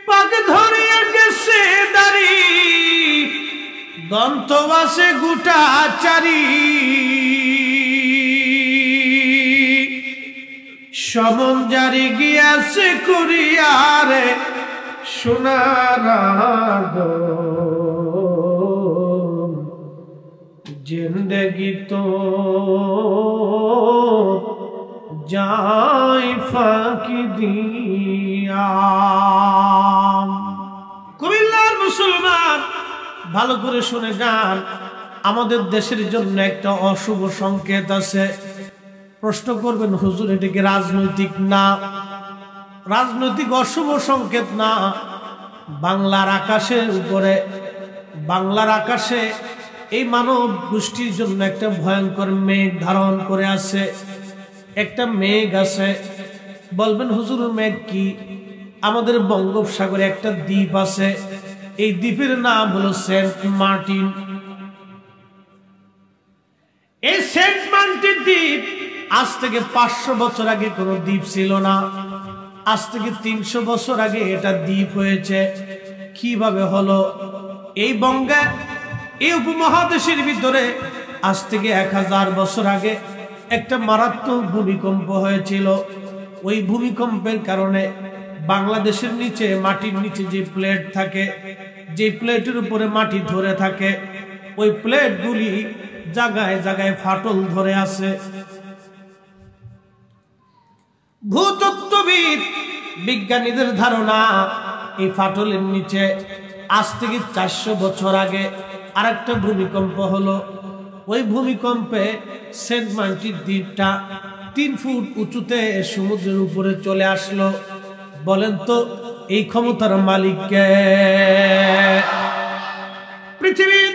পাক ধরিয়া গেছে দাড়ি, দন্ত বাসে গুটা চারি, সমন জারি গিয়াছে কুরিয়ারে সোনার আদম, জিন্দেগি তো যায় ফাঁকি দিয়া। কুমিল্লার মুসলমান ভালো করে শুনে যান, আমাদের দেশের জন্য একটা অশুভ সংকেত আছে। প্রশ্ন করবেন, হুজুর এটা কি রাজনৈতিক? না, রাজনৈতিক অশুভ সংকেত না। বাংলার আকাশের উপরে, বাংলার আকাশে এই মানব গোষ্ঠীর জন্য একটা ভয়ঙ্কর মেঘ ধারণ করে আছে। একটা মেঘ আছে। বলবেন হুজুর মেঘ কি? আমাদের বঙ্গোপসাগরে একটা দ্বীপ আছে, এই দ্বীপের নাম হলো সেন্ট মার্টিন। এই সেন্ট মার্টিন দ্বীপ আজ থেকে 500 বছর আগে কোনো দ্বীপ ছিল না। আজ থেকে 300 বছর আগে এটা দ্বীপ হয়েছে। কিভাবে হলো? এই বঙ্গে, এই উপমহাদেশের ভিতরে আজ থেকে 1000 বছর আগে একটা মারাত্মক ভূমিকম্প হয়েছিল। ওই ভূমিকম্পের কারণে বাংলাদেশের নিচে, মাটির নিচে যে প্লেট থাকে, যে প্লেটের উপরে মাটি ধরে থাকে, ওই প্লেটগুলি জায়গায় জায়গায় ফাটল ধরে আছে। ভূতত্ত্ববিদ বিজ্ঞানীদের ধারণা, এই ফাটলের নিচে আজ থেকে 400 বছর আগে আরেকটা ভূমিকম্প হলো। ওই ভূমিকম্পে সেন্ট মার্টিন দ্বীপটা 3 ফুট উঁচুতে সমুদ্রের উপরে চলে আসলো। বলেন তো এই ক্ষমতার মালিক কে? পৃথিবীর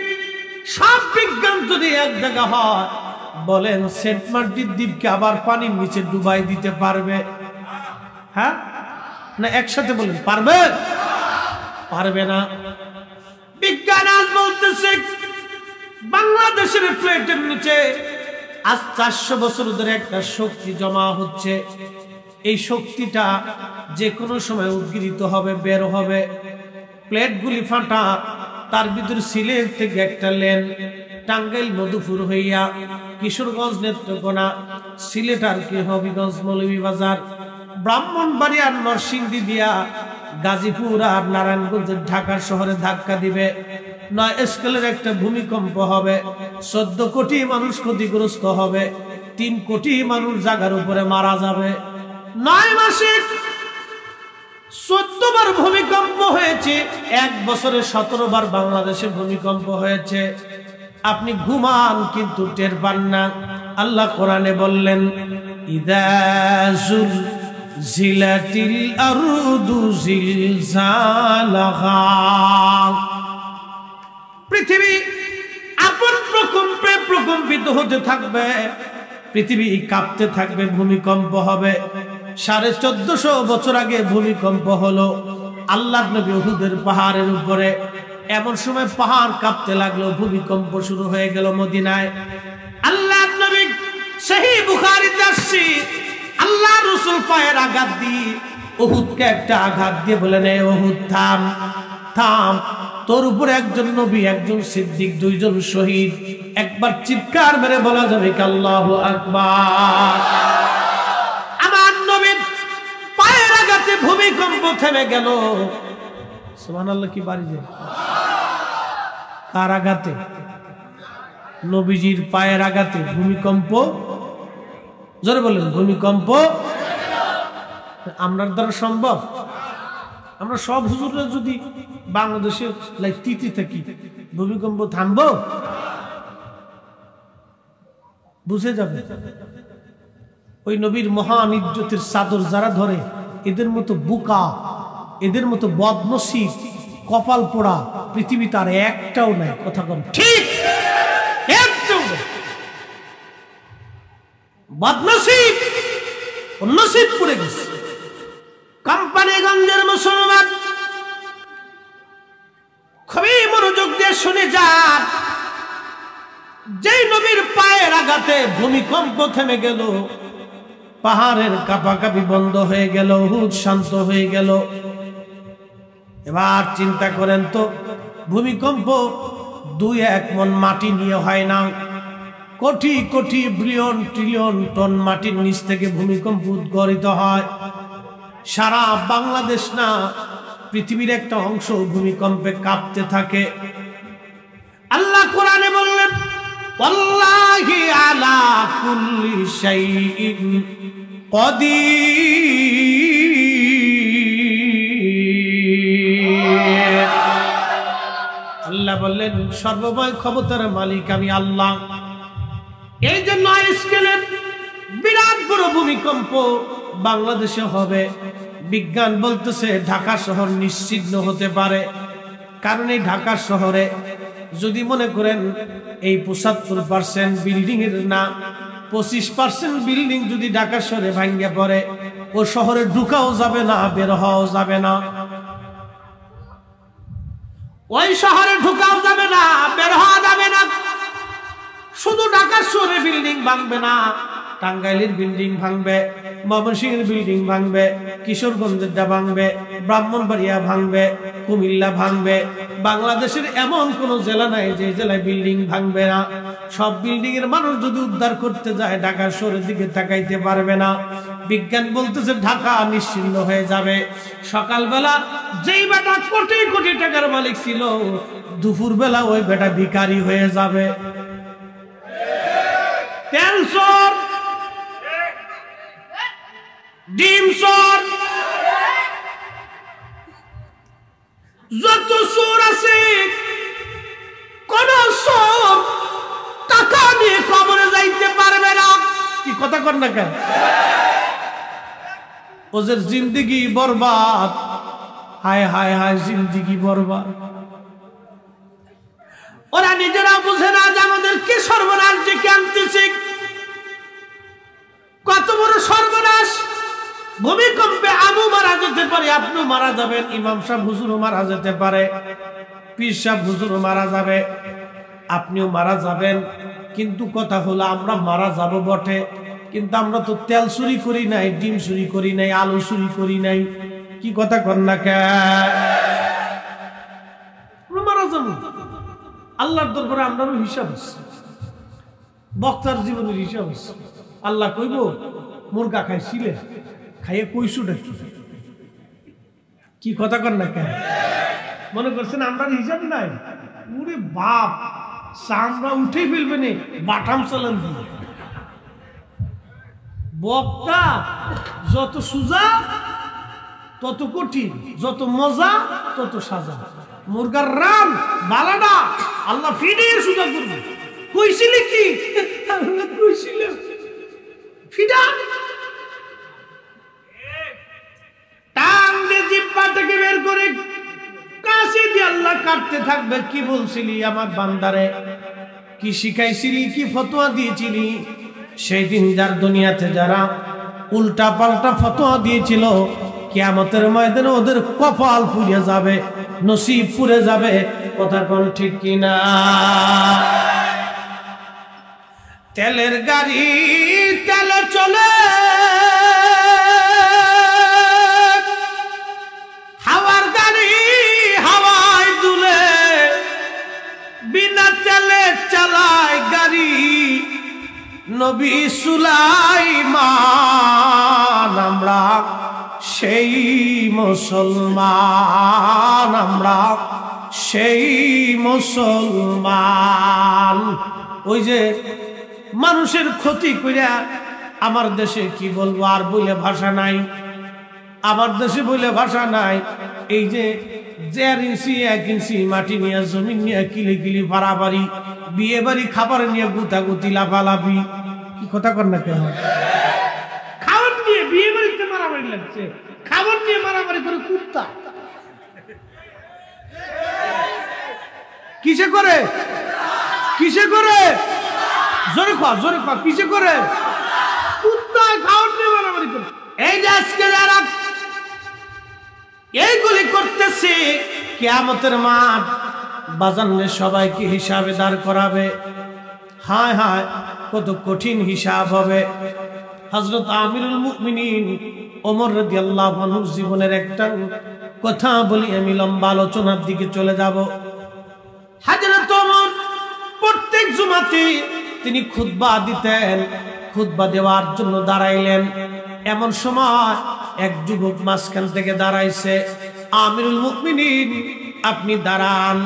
সব বিজ্ঞান যদি এক জায়গা হয়, বলেন সেন্ট মার্টিন দ্বীপকে আবার পানির নিচে ডুবাই দিতে পারবে? হ্যাঁ না একসাথে বলেন, পারবে? পারবে না। বিজ্ঞান আজ বলতেছে বাংলাদেশের প্লেটের নিচে আজ 400 বছর ধরে একটা শক্তি জমা হচ্ছে। এই শক্তিটা যে কোনো সময় উদ্গীরিত হবে, বের হবে। প্লেটগুলি ফাটা, তার ভিতরে সিলেট থেকে একটা লেন টাঙ্গাইল মধুপুর হইয়া কিশোরগঞ্জ নেত্রকোনা, সিলেট আর কি হবিগঞ্জ মৌলভীবাজার, ব্রাহ্মণবাড়িয়া আর নরসিংদী দিয়া গাজীপুর আর নারায়ণগঞ্জের ঢাকার শহরে ধাক্কা দিবে। 9 স্কেলের একটা ভূমিকম্প হবে। 14 কোটি মানুষ ক্ষতিগ্রস্ত হবে। 3 কোটি মানুষ জায়গার উপরে মারা যাবে। 9 মাসে 14 বার ভূমিকম্প হয়েছে। 1 বছরে 17 বার বাংলাদেশে ভূমিকম্প হয়েছে। আপনি ঘুমান কিন্তু টের পান না। আল্লাহ কোরআনে বললেন, ইদা জিলাতিল আরদু জিলজালাহা। পৃথিবী আপন প্রকম্পে প্রকম্পিত হতে থাকবে, পৃথিবী কাঁপতে থাকবে, ভূমিকম্প হবে। 1450 বছর আগে ভূমিকম্প হলো আল্লাহর নবী উহুদের পাহাড়ের উপরে। এমন সময় পাহাড় কাঁপতে লাগলো, ভূমিকম্প শুরু হয়ে গেল মদিনায়। আল্লাহর নবী সহিহ বুখারীতে আসছে, আল্লাহ রাসূল পায়ের আঘাত দিয়ে উহুদকে একটা আঘাত দিয়ে বলেন, এ উহুদ থাম, থাম, তোর উপরে একজন নবী, একজন সিদ্দিক, 2 জন শহীদ। একবার চিৎকার মেরে বলা যাবে কি আল্লাহু আকবার। আমার নবীর পায়ের আঘাতে ভূমিকম্প থেমে গেল। সুবহানাল্লাহ, কি বাড়ি যায়। কার আঘাতে? নবীজির পায়ের আঘাতে ভূমিকম্প। জোরে বলেন, ভূমিকম্প আমরার দ্বারা সম্ভব? আমরা সব হুজুররা যদি বাংলাদেশে তিতি থাকি, ভূমিকম্প থামবো? বুঝে যাবে। ওই নবীর মহান ইজ্জতের চাদর যারা ধরে, এদের মতো বুকা, এদের মতো বদনসিব, কপাল পোড়া পৃথিবীতে আর একটাও নাই। কথা কম ঠিক? একটাও নাই। বদনসিব, নসিব পড়ে গেছে। কোম্পানিগঞ্জের মুসলমান খুবই মনোযোগ দিয়ে শুনে যান। যেই নবীর পায়ের আঘাতে ভূমিকম্প থেমে গেল, পাহাড়ের কাঁপাকাঁপি বন্ধ হয়ে গেল, উহুদ শান্ত হয়ে গেল। এবার চিন্তা করেন তো, ভূমিকম্প 2-1 মন মাটি নিয়ে হয় না, crore crore billion trillion ton মাটির নিচ থেকে ভূমিকম্প উদ্গরিত হয়। সারা বাংলাদেশ না, পৃথিবীর একটা অংশ ভূমিকম্পে কাঁপতে থাকে। আল্লাহ কোরআনে বললেন, ওয়াল্লাহি আলা কুল্লি শাইইন কাদির। আল্লাহ বললেন, সর্বময় ক্ষমতার মালিক আমি আল্লাহ। এই জন্য স্কেলের বিরাট বড় ভূমিকম্প বাংলাদেশে হবে। বিজ্ঞান বলতেছে ঢাকা শহর নিশ্চিহ্ন হতে পারে। কারণ এই ঢাকা শহরে যদি মনে করেন এই 75% বিল্ডিং এর না, 25% বিল্ডিং যদি ঢাকা শহরে ভাঙ্গে পড়ে, ও শহরে ঢুকাও যাবে না, বের হওয়াও যাবে না। ওই শহরে ঢুকাও যাবে না, বের হওয়া যাবে না। শুধু ঢাকা শহরে বিল্ডিং ভাঙবে না, টাঙ্গাইলের বিল্ডিং ভাঙবে, ময়মনসিংহের বিল্ডিং ভাঙবে, কিশোরগঞ্জেরটা ভাঙবে, ব্রাহ্মণবাড়িয়া ভাঙবে, কুমিল্লা ভাঙবে। বাংলাদেশের এমন কোন জেলা নাই যে জেলায় বিল্ডিং ভাঙবে না। সব বিল্ডিং এর মানুষ যদি উদ্ধার করতে যায় ঢাকা শহরের দিকে তাকাইতে পারবে না। বিজ্ঞান বলতেছে ঢাকা নিশ্চিহ্ন হয়ে যাবে। সকালবেলা যেই বেটা কোটি কোটি টাকার মালিক ছিল, দুপুর বেলা ওই বেটা ভিখারি হয়ে যাবে। তেল চোর, ডিম চোর, যত চোর আছে, কোন চোর টাকা নিয়ে কবরে যাইতে পারবে না। কি কথা কর না কেন? ওদের জিন্দেগি বরবাদ। হায় হায় হায়, জিন্দেগি বরবাদ। ওরা নিজেরা বুঝে না যে আমাদের কি সর্বনাশ যে আনতেছে। কত বড় সর্বনাশ! ভূমিকম্পে আবু মারা যেতে পারে, আপনিও মারা যাবেন, ইমাম সাহেব হুজুরও মারা যেতে পারে, পীর সাহেব হুজুরও মারা যাবে, আপনিও মারা যাবেন। কিন্তু কথা হলো আমরা মারা যাব বটে, কিন্তু আমরা তো তেল চুরি করি নাই, ডিম চুরি করি নাই, আলু চুরি করি নাই। কি কথা কর না কে? মারা যাব। আল্লাহর দরবারে আমরাও হিসাব আছে, বক্তার জীবনের হিসাব আছে। আল্লাহ কইব মুরগা খাইছিলে, খাইয়ে কইছুটা কি কথা কর না কেন? মনে করছেন আমরা হিসাব নাই? ওরে বাপ, চামড়া উঠে ফেলবে নে বাটাম চালান দিয়ে। বক্তা যত সুজা তত কঠিন, যত মজা তত সাজা। মুরগার রান বালাডা আল্লাহ ফিডিয়ে সুজা করবে। কইছিলে কি? কইছিলে ফিডা টান দিয়ে জিহ্বাটাকে বের করে কাশি দিয়ে আল্লাহ কাটতে থাকবে। কি বলছিলি আমার বান্দারে? কি শিখাইছিলি? কি ফতোয়া দিয়েছিলি? সেই দিন যার দুনিয়াতে যারা উল্টা পাল্টা ফতোয়া দিয়েছিল, কিয়ামতের ময়দানে ওদের কপাল পুড়ে যাবে, নসিব পুড়ে যাবে। কথা কোন ঠিক কিনা? তেলের গাড়ি তেলে চলে, হাওয়ার গাড়ি হাওয়ায় দুলে, বিনা তেলে চালায় গাড়ি নবী সুলাইমান। আমরা সেই মুসলমান, আমরা সেই মুসলমান। ওই যে মানুষের ক্ষতি কইরা আমার দেশে কি বলবো, আর বলে ভাষা নাই, আমার দেশে বলে ভাষা নাই। এই যে 1.5 ইঞ্চি 1 ইঞ্চি মাটি নিয়ে, জমি নিয়ে কিলি কিলি পারাবাড়ি, বিয়ে বাড়ি খাবার নিয়ে গুতাগুতি লাফালাফি। কি কথা কর না কেন? খাবার নিয়ে বিয়ে বাড়িতে মারামারি লাগছে, খাবার নিয়ে মারামারি করে কুত্তা। কিসে করে? কিসে করে? জোরে খা, জোরে খা। কিসে করে? কুত্তা খাবার নিয়ে মারামারি করে। এই যে আজকে যারা এইগুলি করতেছে, কিয়ামতের মাঠ বাজানে সবাইকে হিসাবে দাঁড় করাবে। হায় হায়, কত কঠিন হিসাব হবে। হযরত আমিরুল মুমিনিন ওমর রাদিয়াল্লাহু আনহুর জীবনের একটা কথা বলি, আমি লম্বা আলোচনার দিকে চলে যাব। হযরত ওমর প্রত্যেক জুমাতে তিনি খুতবা দিতেন। খুতবা দেওয়ার জন্য দাঁড়াইলেন, এমন সময় এক যুবক মাঝখান থেকে দাঁড়াইছে। আমিরুল মুমিনিন, আপনি দাঁড়ান,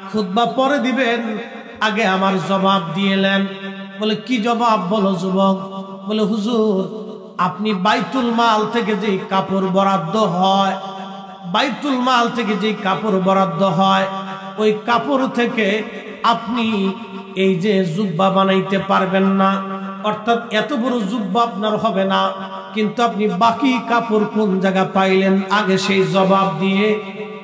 খুতবা পরে দিবেন, আগে আমার জবাব দিয়েলেন। বলে কি জবাব? বলো যুবক। বলে হুজুর, আপনি বাইতুল মাল থেকে যে কাপড় বরাদ্দ হয়, বাইতুল মাল থেকে যে কাপড় বরাদ্দ হয়, ওই কাপড় থেকে আপনি এই যে জুব্বা বানাইতে পারবেন না, অর্থাৎ এত বড় জুব্বা আপনার হবে না। কিন্তু আপনি বাকি কাপড় কোন জায়গা পাইলেন, আগে সেই জবাব দিয়ে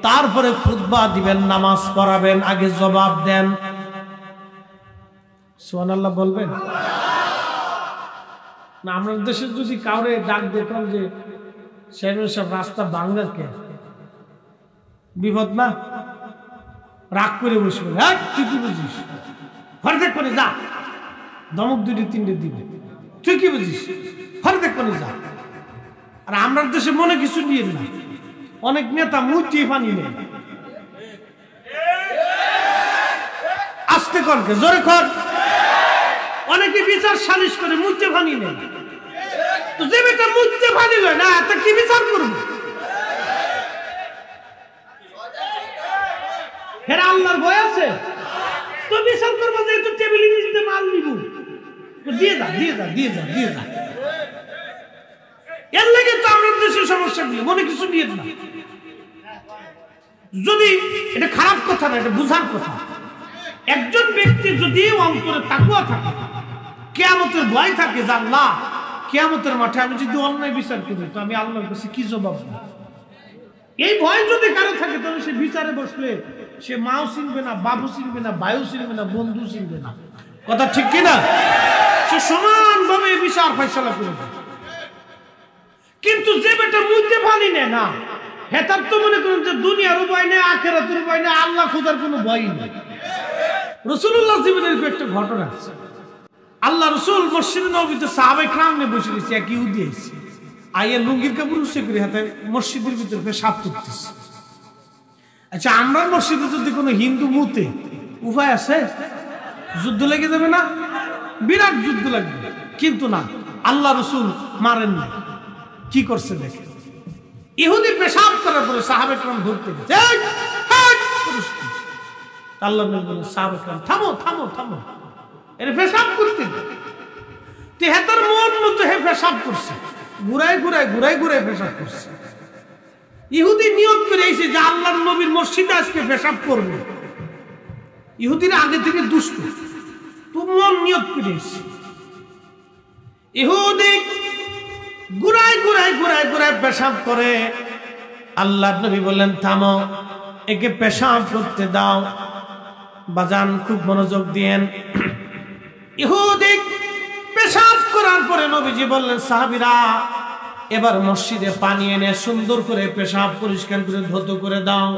তারপরে খুতবা দিবেন, নামাজ পড়াবেন, আগে জবাব দেন। সুবহানাল্লাহ বলবেন না? আমাদের দেশে যদি কাউরে ডাক দেখলাম যে সব রাস্তা বাংলার কে, বিপদ না? রাগ করে বসবে, হ্যাঁ তুই কি বুঝিস, হঠাৎ করে যা, ধমক 2-3 দিবে। তুই কি বুঝিস, ঘরে দেখবো যা। আর আমরা দেশে মনে কিছু নিয়ে না, অনেক নেতা মুচি পানি নেই। আস্তে করকে জোরে কর। অনেকে বিচার সালিশ করে মুচে পানি নেই। তো যে বেটা মুচে পানি লয় না, তা কি বিচার করবো? হেরা আল্লাহর ভয় আছে তো বিচার করবো, যে তো টেবিলে নিচে মাল নিব, দিয়ে যা দিয়ে যা দিয়ে যা দিয়ে যা। এর লাগে তো আমাদের দেশের সমস্যা গুলো, মনে কিছু নিয়ে না। যদি এটা খারাপ কথা না, এটা বুঝার কথা। একজন ব্যক্তি যদি অন্তরে তাকওয়া থাকে, কিয়ামতের ভয় থাকে, যে আল্লাহ কিয়ামতের মাঠে আমি যদি অন্যায় বিচার করি তো আমি আল্লাহর কাছে কি জবাব দেব, এই ভয় যদি কারো থাকে, তাহলে সে বিচারে বসলে সে মাও চিনবে না, বাবু চিনবে না, ভাইও চিনবে না, বন্ধু চিনবে না। কথা ঠিক কিনা? সে সমানভাবে বিচার ফয়সালা করবে। কিন্তু যে বেটা মুইতে পানি নেয় না, হেতার তো মনে করেন যে দুনিয়ার উপায় নেই, আখিরাতের উপায় নেই, আল্লাহ খোঁজার কোনো ভয় নেই। রাসূলুল্লাহ জীবনের একটা ঘটনা আছে। আল্লাহ রাসূল মসজিদে নববীতে সাহাবায়ে কেরাম নিয়ে বসে গেছে, এক ইহুদি এসে আইয়া লুঙ্গির কাপড় উঠে করে হাতে মসজিদের ভিতরে পেশাব করতেছে। আচ্ছা, আমরা মসজিদে যদি কোনো হিন্দু মুতে উপায় আছে? যুদ্ধ লেগে যাবে না? বিরাট যুদ্ধ লাগবে। কিন্তু না, আল্লাহ রাসূল মারেন না। কি করছে দেখে, ইহুদি পেশাব করার পরে সাহাবায়ে কেরাম ধরতে গেছে। আল্লাহ নবী বলেন, সাহাবায়ে কেরাম থামো থামো থামো, এর পেশাব করতে। তে হেতার মন মতো হে পেশাব করছে, ঘুরাই ঘুরাই ঘুরাই ঘুরাই পেশাব করছে। ইহুদি নিয়ত করে এসে যে আল্লাহর নবীর মসজিদে আজকে পেশাব করবে। ইহুদিরা আগে থেকে দুষ্ট, তো মন নিয়ত করে এসে ইহুদি ঘুরাই ঘুরাই ঘুরাই ঘুরাই পেশাব করে। আল্লাহর নবী বললেন, থামো, একে পেশাব করতে দাও। বাজান খুব মনোযোগ দিয়েন। ইহুদি পেশাব করার পরে নবীজি বললেন, সাহাবীরা এবার মসজিদে পানি এনে সুন্দর করে পেশাব পরিষ্কার করে ধৌত করে দাও,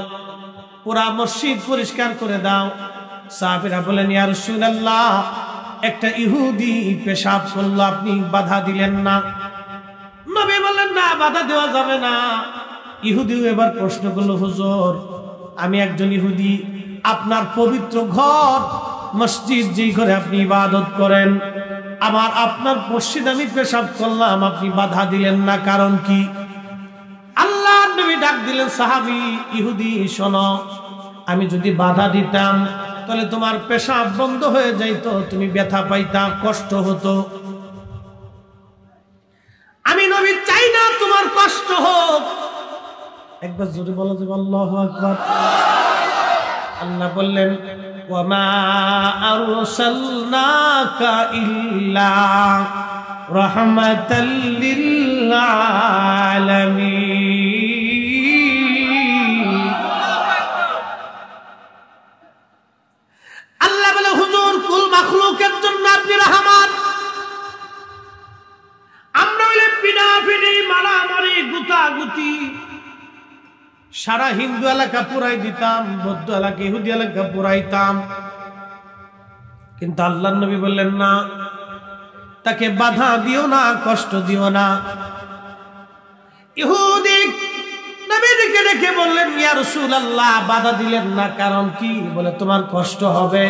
পুরা মসজিদ পরিষ্কার করে দাও। সাহাবীরা বলেন, ইয়া রাসূলুল্লাহ, একটা ইহুদি পেশাব করলো, আপনি বাধা দিলেন না। নবী বললেন, না, বাধা দেওয়া যাবে না। ইহুদিও এবার প্রশ্ন করলো, হুজুর, আমি একজন ইহুদি, আপনার পবিত্র ঘর মসজিদ, যেই ঘরে আপনি ইবাদত করেন, আপনার মসজিদ আমি পেশাব করলাম, আপনি বাধা দিলেন না, কারণ কি? আল্লাহর নবী ডাক দিলেন, সাহাবী ইহুদি শোনো, আমি যদি বাধা দিতাম তাহলে তোমার পেশাব বন্ধ হয়ে যাইতো, তুমি ব্যথা পাইতা, কষ্ট হতো। আমি নবী চাই না তোমার কষ্ট হোক। একবার জোরে বলো যে আল্লাহু আকবার। আল্লাহ বললেন, ওয়ামা আরসালনাকা ইল্লা রাহমাতাল লিল আলামিন। আল্লাহ বলে, হুজুর, কুল মাখলুকের জন্য আপনি রহমত। আমরা হইলে পিডাপিডি, মারামারি, গুতাগুতি, সারা হিন্দু এলাকা পুরাই দিতাম, বৌদ্ধ এলাকা, ইহুদি এলাকা পুরাইতাম। কিন্তু আল্লাহর নবী বললেন, না, তাকে বাধা দিও না, কষ্ট দিও না। ইহুদি নবীকে দেখে বললেন, ইয়া রাসূলুল্লাহ, বাধা দিলেন না, কারণ কি? বলে, তোমার কষ্ট হবে,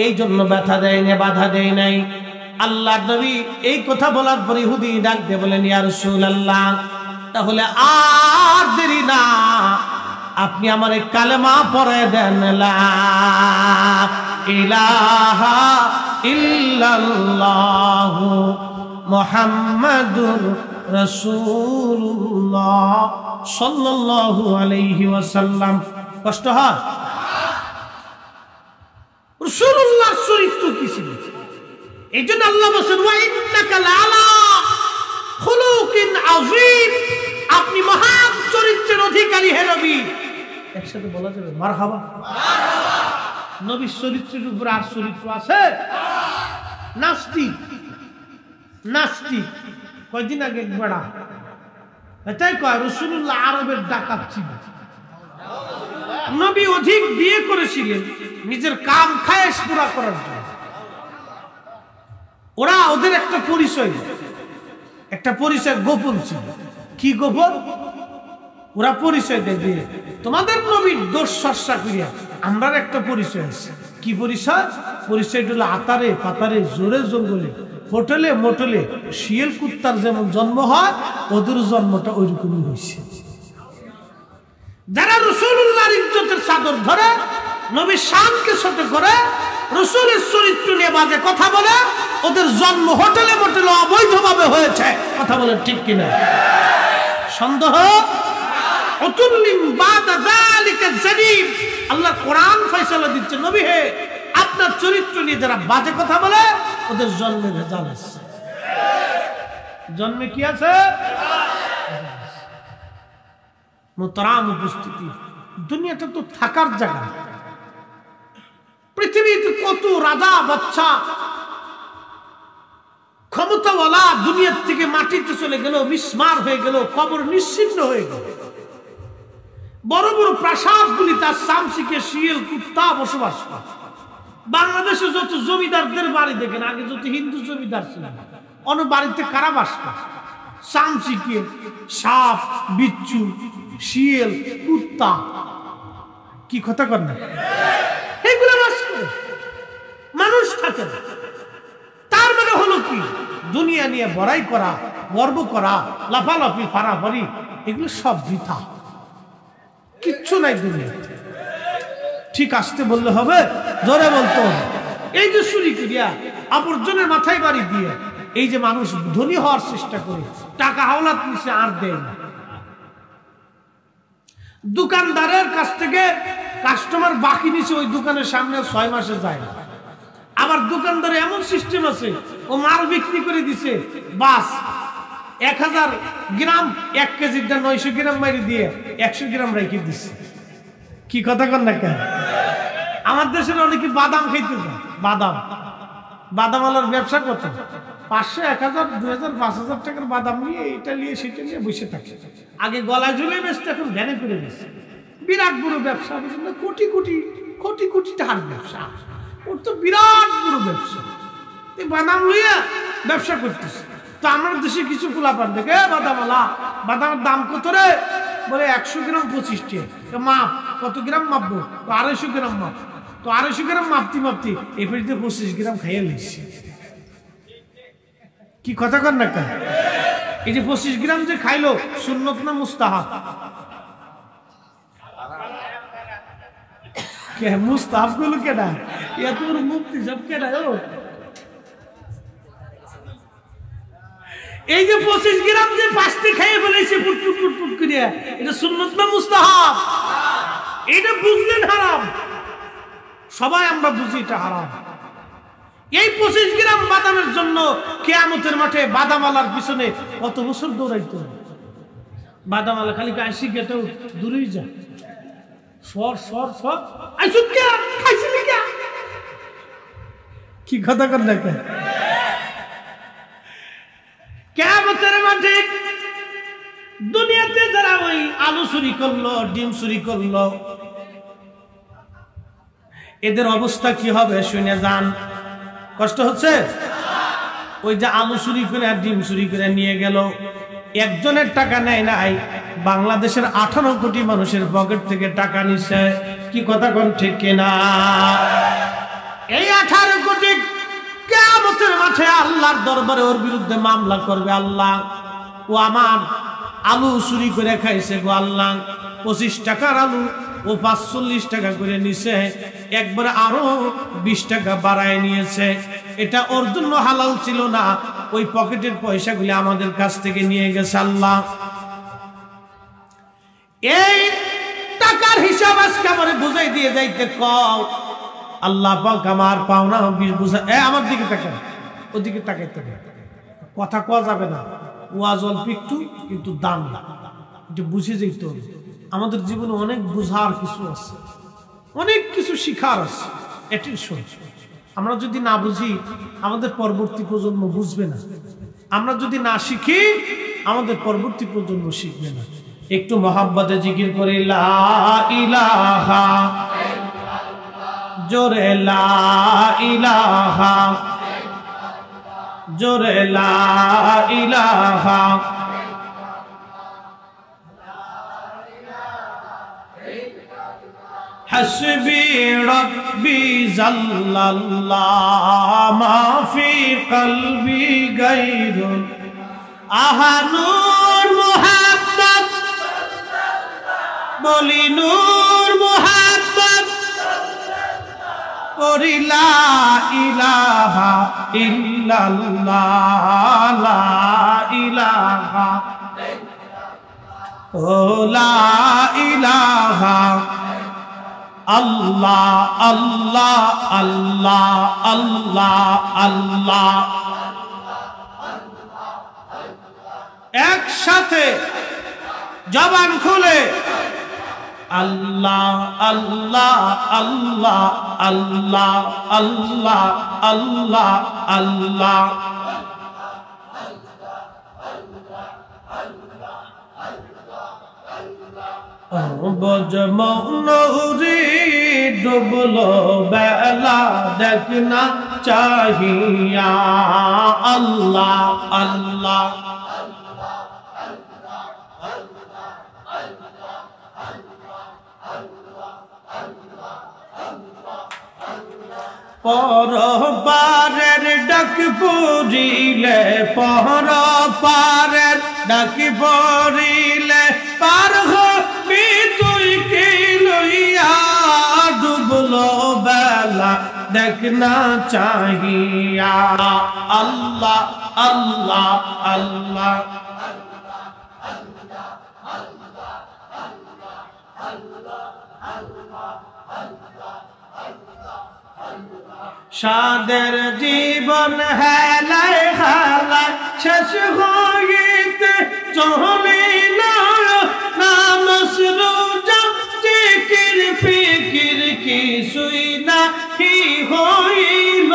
এই জন্য ব্যথা দেয় না, বাধা দেয় নাই। আল্লাহর নবী এই কথা বলার পর ইহুদি ডাক দিয়ে বলেন, ইয়া রাসূলুল্লাহ, তাহলে আর দেরি না, আপনি আমার কালেমা পড়ে দেন, লা ইলাহা ইল্লাল্লাহু মুহাম্মাদুর রাসূলুল্লাহ সাল্লাল্লাহু আলাইহি ওয়াসাল্লাম। কষ্ট হয়? রাসূলুল্লাহর চরিত্র কি ছিল? এই জন্য আল্লাহ বলেন, ওয়া ইন্নাকা লাআলা খুলুকিন আযীম, আপনি মহান চরিত্রের অধিকারী হে নবী। একসাথে বলা যাবে মারহাবা। নবীর চরিত্রের উপর আর চরিত্র আছে? নাস্তিক নাস্তিক কয়দিন আগে বড়া এটাই কয়, রাসূলুল্লাহ আরবের ডাকাত ছিল। নবী অধিক বিয়ে করেছিলেন নিজের কাম খায়েশ পুরা করার জন্য। ওরা ওদের একটা পরিচয় গোপন ছিল। কি গোপন? ওরা পরিচয় দেবে তোমাদের নবীর দোষ চর্চা করিয়া আমরা একটা পরিচয় আছে। কি পরিচয়? পরিচয়টা হলো আতারে পাতারে জোরে জঙ্গলে হোটেলে মোটেলে শিয়াল কুত্তার যেমন জন্ম হয় ওদের জন্মটা ওইরকমই হয়েছে। যারা রাসূলুল্লাহর ইজ্জতের চাদর ধরে, নবীর শানকে ছোট করে, রাসূলের চরিত্র নিয়ে বাজে কথা বলে, ওদের জন্ম হোটেলে মোটেলে অবৈধভাবে হয়েছে। কথা বলেন ঠিক কিনা? সন্দেহ? আল্লাহ কোরআন ফয়সালা দিচ্ছে, নবী হে আপনার চরিত্র নিয়ে যারা বাজে কথা বলে ওদের জন্মে ভেজাল আছে। জন্মে কি আছে? মুহতারাম উপস্থিতি, দুনিয়াটা তো থাকার জায়গা। পৃথিবীতে কত রাজা বাচ্চা ক্ষমতাওয়ালা দুনিয়ার থেকে মাটিতে চলে গেল, বিস্মার হয়ে গেল, কবর নিশ্চিহ্ন হয়ে গেল। বড় বড় প্রাসাদগুলি তার চামচিকে শিয়াল কুত্তা বসবাস করে। বাংলাদেশে যত জমিদারদের বাড়ি দেখেন, আগে যত হিন্দু জমিদার ছিল, অন্য বাড়িতে কারা বাস করে? চামচিকে সাপ, বিচ্ছু, শিয়াল, কুত্তা। কি কথা কর না? এগুলো বাস করে, মানুষ থাকে না। তার মানে হলো কি? দুনিয়া নিয়ে বড়াই করা, গর্ব করা, লাফালাফি, ফারাফারি, এগুলো সব বৃথা, কিচ্ছু নাই দুনিয়াতে। ঠিক আসতে বললে হবে, জোরে বলতে হবে। এই যে চুরি করিয়া আবর্জনের মাথায় বাড়ি দিয়ে এই যে মানুষ ধনী হওয়ার চেষ্টা করে, টাকা হাওলাত নিচে আর দেয় না। দোকানদারের কাছ থেকে কাস্টমার বাকি নিচে ওই দোকানের সামনে 6 মাসে যায় না। আবার দোকানদারে এমন সিস্টেম আছে, ও মাল বিক্রি করে দিছে, বাস 1000 গ্রাম 1 কেজিটা 900 গ্রাম মারি দিয়ে 100 গ্রাম রেখে দিচ্ছে। কি কথা কন না কেন? আমার দেশের অনেকে বাদাম খাইতে যায়, বাদাম আলার ব্যবসা করতে 500, 1000, 2000, 5000 টাকার বাদাম নিয়ে এটা নিয়ে সেটা নিয়ে বসে থাকে। আগে গলায় ঝুলে বেচতে, এখন ভ্যানে করে বেচে। বিরাট বড় ব্যবসা, কোটি কোটি কোটি কোটি টাকার ব্যবসা। ওর তো বিরাট বড় ব্যবসা, বাদাম লইয়া ব্যবসা করতেছে। তো আমার দেশে কিছু পোলাপান দেখে, বাদামালা, বাদামের দাম কত রে? বলে 100 গ্রাম 25 টাকা। মাপ কত গ্রাম মাপবো? 250 গ্রাম মাপ। তো 250 গ্রাম মাপতি এফিতে 25 গ্রাম খাইয়া লিখছি। কি কথা কর না কেন? এই যে 25 গ্রাম যে খাইলো, সুন্নত না মুস্তাহাব? মুস্তাহাব গুলো কেনা? এত বড় মুক্তি সব কেনা? এই যে 25 গ্রাম যে 5টি খাইয়ে ফেলেছে ফুটফুট করিয়া, এটা সুন্নত না মুস্তাহাব? এটা বুঝলেন হারাম। সবাই আমরা বুঝি এটা হারাম। এই 25 গ্রাম বাদামের জন্য কিয়ামতের মাঠে বাদামালার পিছনে কত বছর দৌড়াইতো। বাদামালা খালি কাশি গেটে দূরেই যা, সর সর সর, আইসুত কে খাইছিলি কে? কি কথা কর না কেন? কিয়ামতের মাঠে দুনিয়াতে যারা ওই আলু চুরি করলো, ডিম চুরি করলো, এদের অবস্থা কি হবে শুনে যান। কষ্ট হচ্ছে? ওই যে আলু চুরি করে আর ডিম চুরি করে নিয়ে গেল, একজনের টাকা নেয় নাই, বাংলাদেশের 18 কোটি মানুষের পকেট থেকে টাকা নিছে। কি কথা কোন ঠিক কিনা? এই 18 কোটি কিয়ামতের মাঠে আল্লাহর দরবারে ওর বিরুদ্ধে মামলা করবে। আল্লাহ, ও আমার আলু চুরি করে খাইছে গো আল্লাহ, 25 টাকার আলু ও 45 টাকা করে নিছে, একবারে আরো 20 টাকা বাড়ায় নিয়েছে। এটা ওর জন্য হালাল ছিল না, ওই পকেটের পয়সাগুলি আমাদের কাছ থেকে নিয়ে গেছে। আল্লাহ, এই টাকার হিসাব আজকে আমারে বুঝাই দিয়ে যাইতে কও। আল্লাহ পাক আমার পাওনা বুঝা, আমার দিকে তাকান, ওদিকে তাকাইতে কথা কোয়া যাবে না। ওয়াজ অল্প একটু, কিন্তু দাম এটা বুঝে যেতে হবে। আমাদের জীবনে অনেক বুঝার কিছু আছে, অনেক কিছু শিখার আছে। এটি আমরা যদি না বুঝি, আমাদের পরবর্তী প্রজন্ম বুঝবে না। আমরা যদি না শিখি, আমাদের পরবর্তী প্রজন্ম শিখবে না। একটু মহাব্বতে জিকির করে লা ইলাহা, জোরে লা ইলাহা, জোরে লা ইলাহা হাসবি রব্বি জাল্লাল্লাহ মা ফি কলবি গায়রুন আহানুর মুহাম্মদ বলি নূর মুহাম্মদ পড়ি লা ইলাহা ইল্লাল্লাহ লা ইলাহা ও লা ইলাহা আল্লাহ আল্লাহ আল্লাহ আল্লাহ আল্লাহ একসাথে জবান খুলে আল্লাহ আল্লাহ আল্লাহ আল্লাহ আল্লাহ আল্লাহ আল্লাহ বজমৌরি ডুবলো বেলা দেখনা চাহিয়া আল্লাহ আল্লাহ পরপারের ডাক পড়িলে পরপারের ডাক পড়িলে পার হবি তুই কি লইয়া ডুবলো বেলা দেখনা চাহিয়া আল্লাহ আল্লাহ আল্লাহ সাদের জীবন হেলায় হেলায় শেষ হইতে চলিল নামাজ রোজা জিকির ফিকির কিছুই নাহি হইল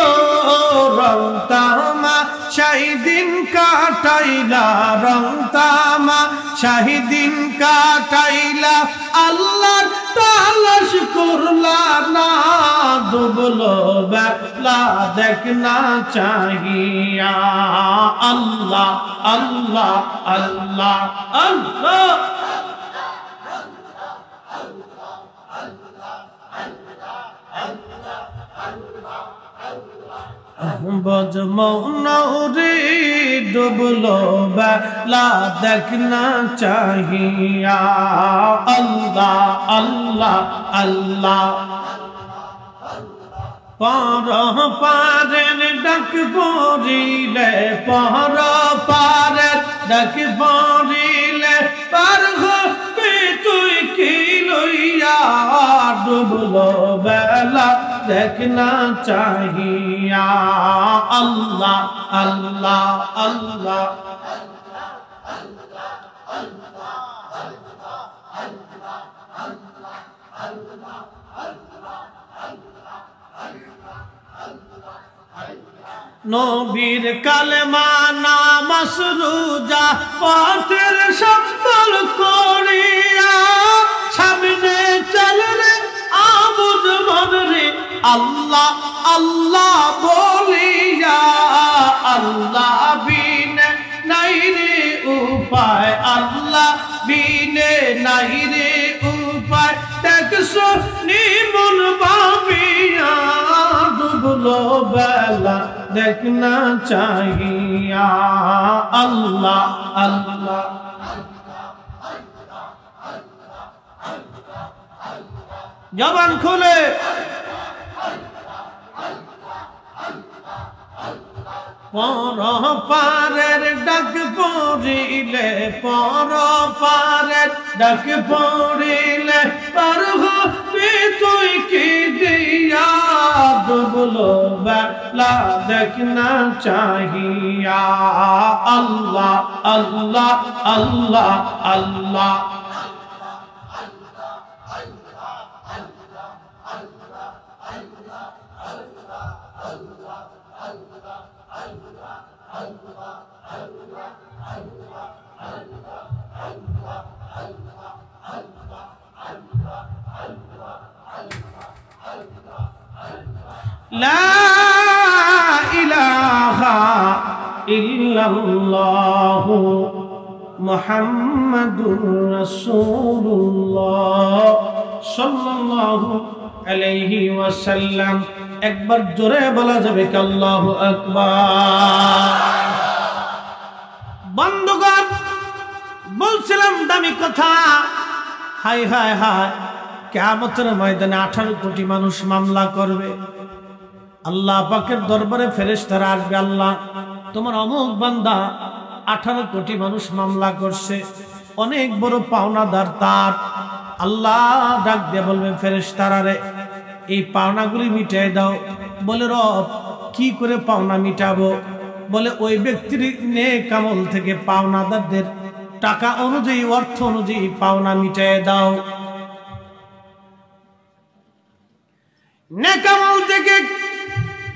রং তামা শাহিদিন কাটাইলা রং তামা শাহিদিন কাটাইলা আল্লাহর তালাশ করলা না ডুবলো বেলা দেখনা চাহিয়া আল্লাহ আল্লাহ আল্লাহ আল্লাহ বজমৌরি ডুবলো বেলা দেখনা চাহিয়া আল্লাহ আল্লাহ আল্লাহ পরপারের ডাক পড়িলে পরপারের ডাক পড়িলে পার হবি তুই কি লইয়া ডুবলো বেলা দেখনা চাহিয়া আল্লাহ আল্লাহ আল্লাহ নবীর কালেমা নামাজ রোজা পথের সম্বল করিয়া সামনে চল রে আবুদ মনরে আল্লাহ আল্লাহ বলিয়া আল্লাহ বিনে নাই রে উপায় আল্লাহ বিনে নাই রে উপায় দেখছো নিমন ভাবিয়া ডুবলো বেলা দেখনা চাহিয়া আল্লাহ আল্লাহ জবান খুলে পরপারের ডাক পড়িলে পরপারের ডাক পড়িলে পার হবি তুই কি দিয়া ডুবলো বেলা দেখনা চাহিয়া আল্লাহ আল্লাহ আল্লাহ আল্লাহ লা ইলাহা ইল্লাল্লাহু মুহাম্মাদুর রাসূলুল্লাহ সাল্লাল্লাহু আলাইহি ওয়াসাল্লাম। একবার জোরে বলা যাবে কি আল্লাহু আকবার। বন্ধুগণ, বলছিলাম দামি কথা। হাই হাই হাই, কিয়ামতের ময়দানে 18 কোটি মানুষ মামলা করবে। আল্লাহ পাকের দরবারে ফেরেশতারা আসবে, আল্লাহ তোমার অমুক বান্দা 18 কোটি মানুষ মামলা করছে, অনেক বড় পাওনাদার তার। আল্লাহ ডাক দিয়ে বলবে ফেরেশতারা রে, এই পাওনাগুলি মিটাই দাও। বলে রব কি করে পাওনা মিটাবো? বলে ওই ব্যক্তির নেক আমল থেকে পাওনাদারদের টাকা অনুযায়ী, অর্থ অনুযায়ী পাওনা মিটাই দাও। নেক আমল থেকে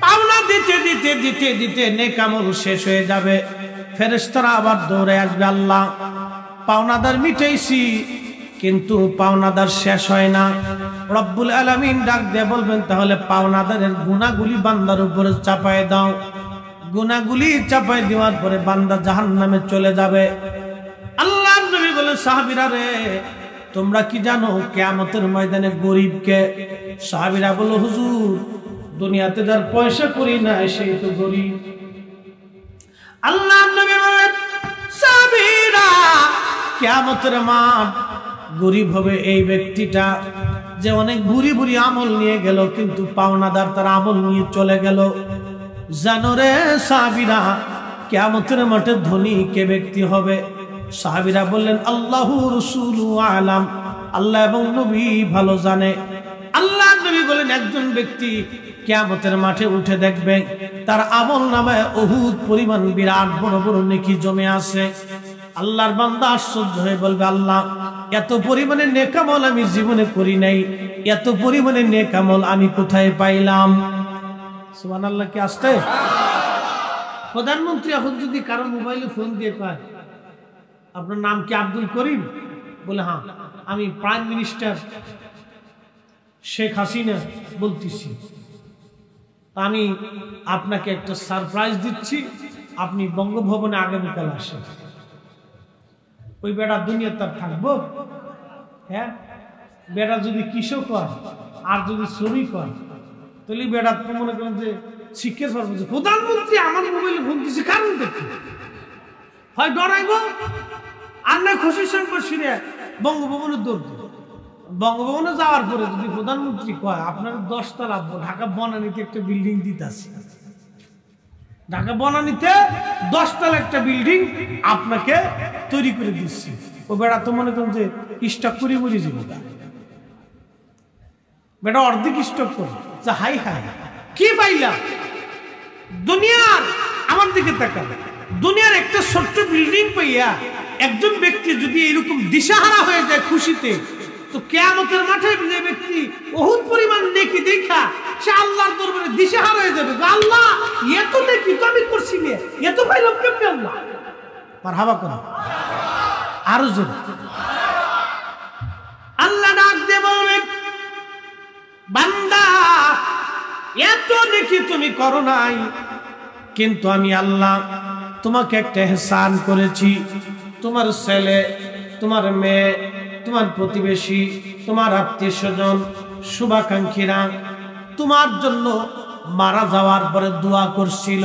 পাওনা দিতে দিতে দিতে দিতে নেক আমল শেষ হয়ে যাবে। ফেরেশতারা আবার দৌড়ে আসবে, আল্লাহ পাওনাদার মিটাইছি কিন্তু পাওনাদার শেষ হয় না। রব্বুল আলামিন ডাক দিয়ে বলবেন তাহলে পাওনাদারের গুনাহগুলি বান্দার উপরে চাপায় দাও। গুনাহগুলি চাপায় দেওয়ার পরে বান্দা জাহান্নামে চলে যাবে। আল্লাহর নবী বলে সাহাবীরা রে, তোমরা কি জানো কিয়ামতের ময়দানে গরিবকে? সাহাবীরা বলল হুজুর, দুনিয়াতে যার পয়সা করি না সেই তো গরিব। আল্লাহর নবী বলেন সাহাবীরা, কিয়ামতের মাঠ গরিব হবে এই ব্যক্তিটা যে অনেক বুড়ি বুড়ি আমল নিয়ে গেল কিন্তু পাওনাদার তার আমল নিয়ে চলে গেল। জানো রে সাহাবীরা, কিয়ামতের মাঠে ধনী কে ব্যক্তি হবে? সাহাবীরা বললেন আল্লাহু রাসূলু আলাম, আল্লাহ এবং নবী ভালো জানে। আল্লাহ নবী বলেন একজন ব্যক্তি কিয়ামতের মাঠে উঠে দেখবে তার আমল নামায় উহুদ পরিমাণ বিরাট বড় বড় নেকি জমে আছে। আল্লাহর বান্দা আশ্চর্য হয়ে বলবে আল্লাহ এত পরিমাণে নেক আমল আমি জীবনে করি নাই, এত পরিমাণে নেক আমল আমি কোথায় পাইলাম? সুবহানাল্লাহ। কি আসতে প্রধানমন্ত্রী এখন যদি কারো মোবাইলে ফোন দিয়ে কয় আপনার নাম কি আব্দুল করিম? বলে হ্যাঁ, আমি প্রাইম মিনিস্টার শেখ হাসিনা বলতেছি, আমি আপনাকে একটা সারপ্রাইজ দিচ্ছি, আপনি বঙ্গভবনে আগামীকাল আসেন। ওই বেটা দুনিয়া তার থাকবো? হ্যাঁ, বেটা যদি কৃষক হয় আর যদি শ্রমিক হয় তাহলে বেটা তো মনে করেন যে শিক্ষা পারবো যে প্রধানমন্ত্রী আমার মোবাইলে ফোন দিচ্ছে, কারণ দেখি হয় ডরাইব আর নয় খুশির সঙ্গে ফিরে বঙ্গভবনের দৌড়। বঙ্গভবনে যাওয়ার পরে যদি প্রধানমন্ত্রী কয় আপনার 10 তলা ঢাকা বনানীতে একটা বিল্ডিং দিতেছে, ঢাকা বনানীতে 10 তলা একটা বিল্ডিং আপনাকে তৈরি করে দিচ্ছি, ও বেটা তো মনে করেন যে স্টক করে মরে যাবো। বেটা অর্ধেক স্টক করে যে হাই হাই কি পাইলাম দুনিয়ার। আমার দিকে তাকাবে, দুনিয়ার একটা ছোট্ট বিল্ডিং পাইয়া একজন ব্যক্তি যদি এরকম দিশাহারা হয়ে যায় খুশিতে, তো কিয়ামতের মাঠে যে ব্যক্তি বহুত পরিমাণ নেকি দেখা সে আল্লাহর দরবারে দিশাহারা হয়ে যাবে। আল্লাহ এত নেকি তো আমি করছি না, এত পাইলাম কেমনে? আল্লাহ মারহাবা করো আরো জোরে। আল্লাহ ডাক দিয়ে বলবে বান্দা এত নেকি তুমি করো নাই, কিন্তু আমি আল্লাহ তোমাকে একটা ইহসান করেছি। তোমার ছেলে, তোমার মেয়ে, তোমার প্রতিবেশী, তোমার আত্মীয় স্বজন, শুভাকাঙ্ক্ষীরা তোমার জন্য মারা যাওয়ার পরে দোয়া করছিল,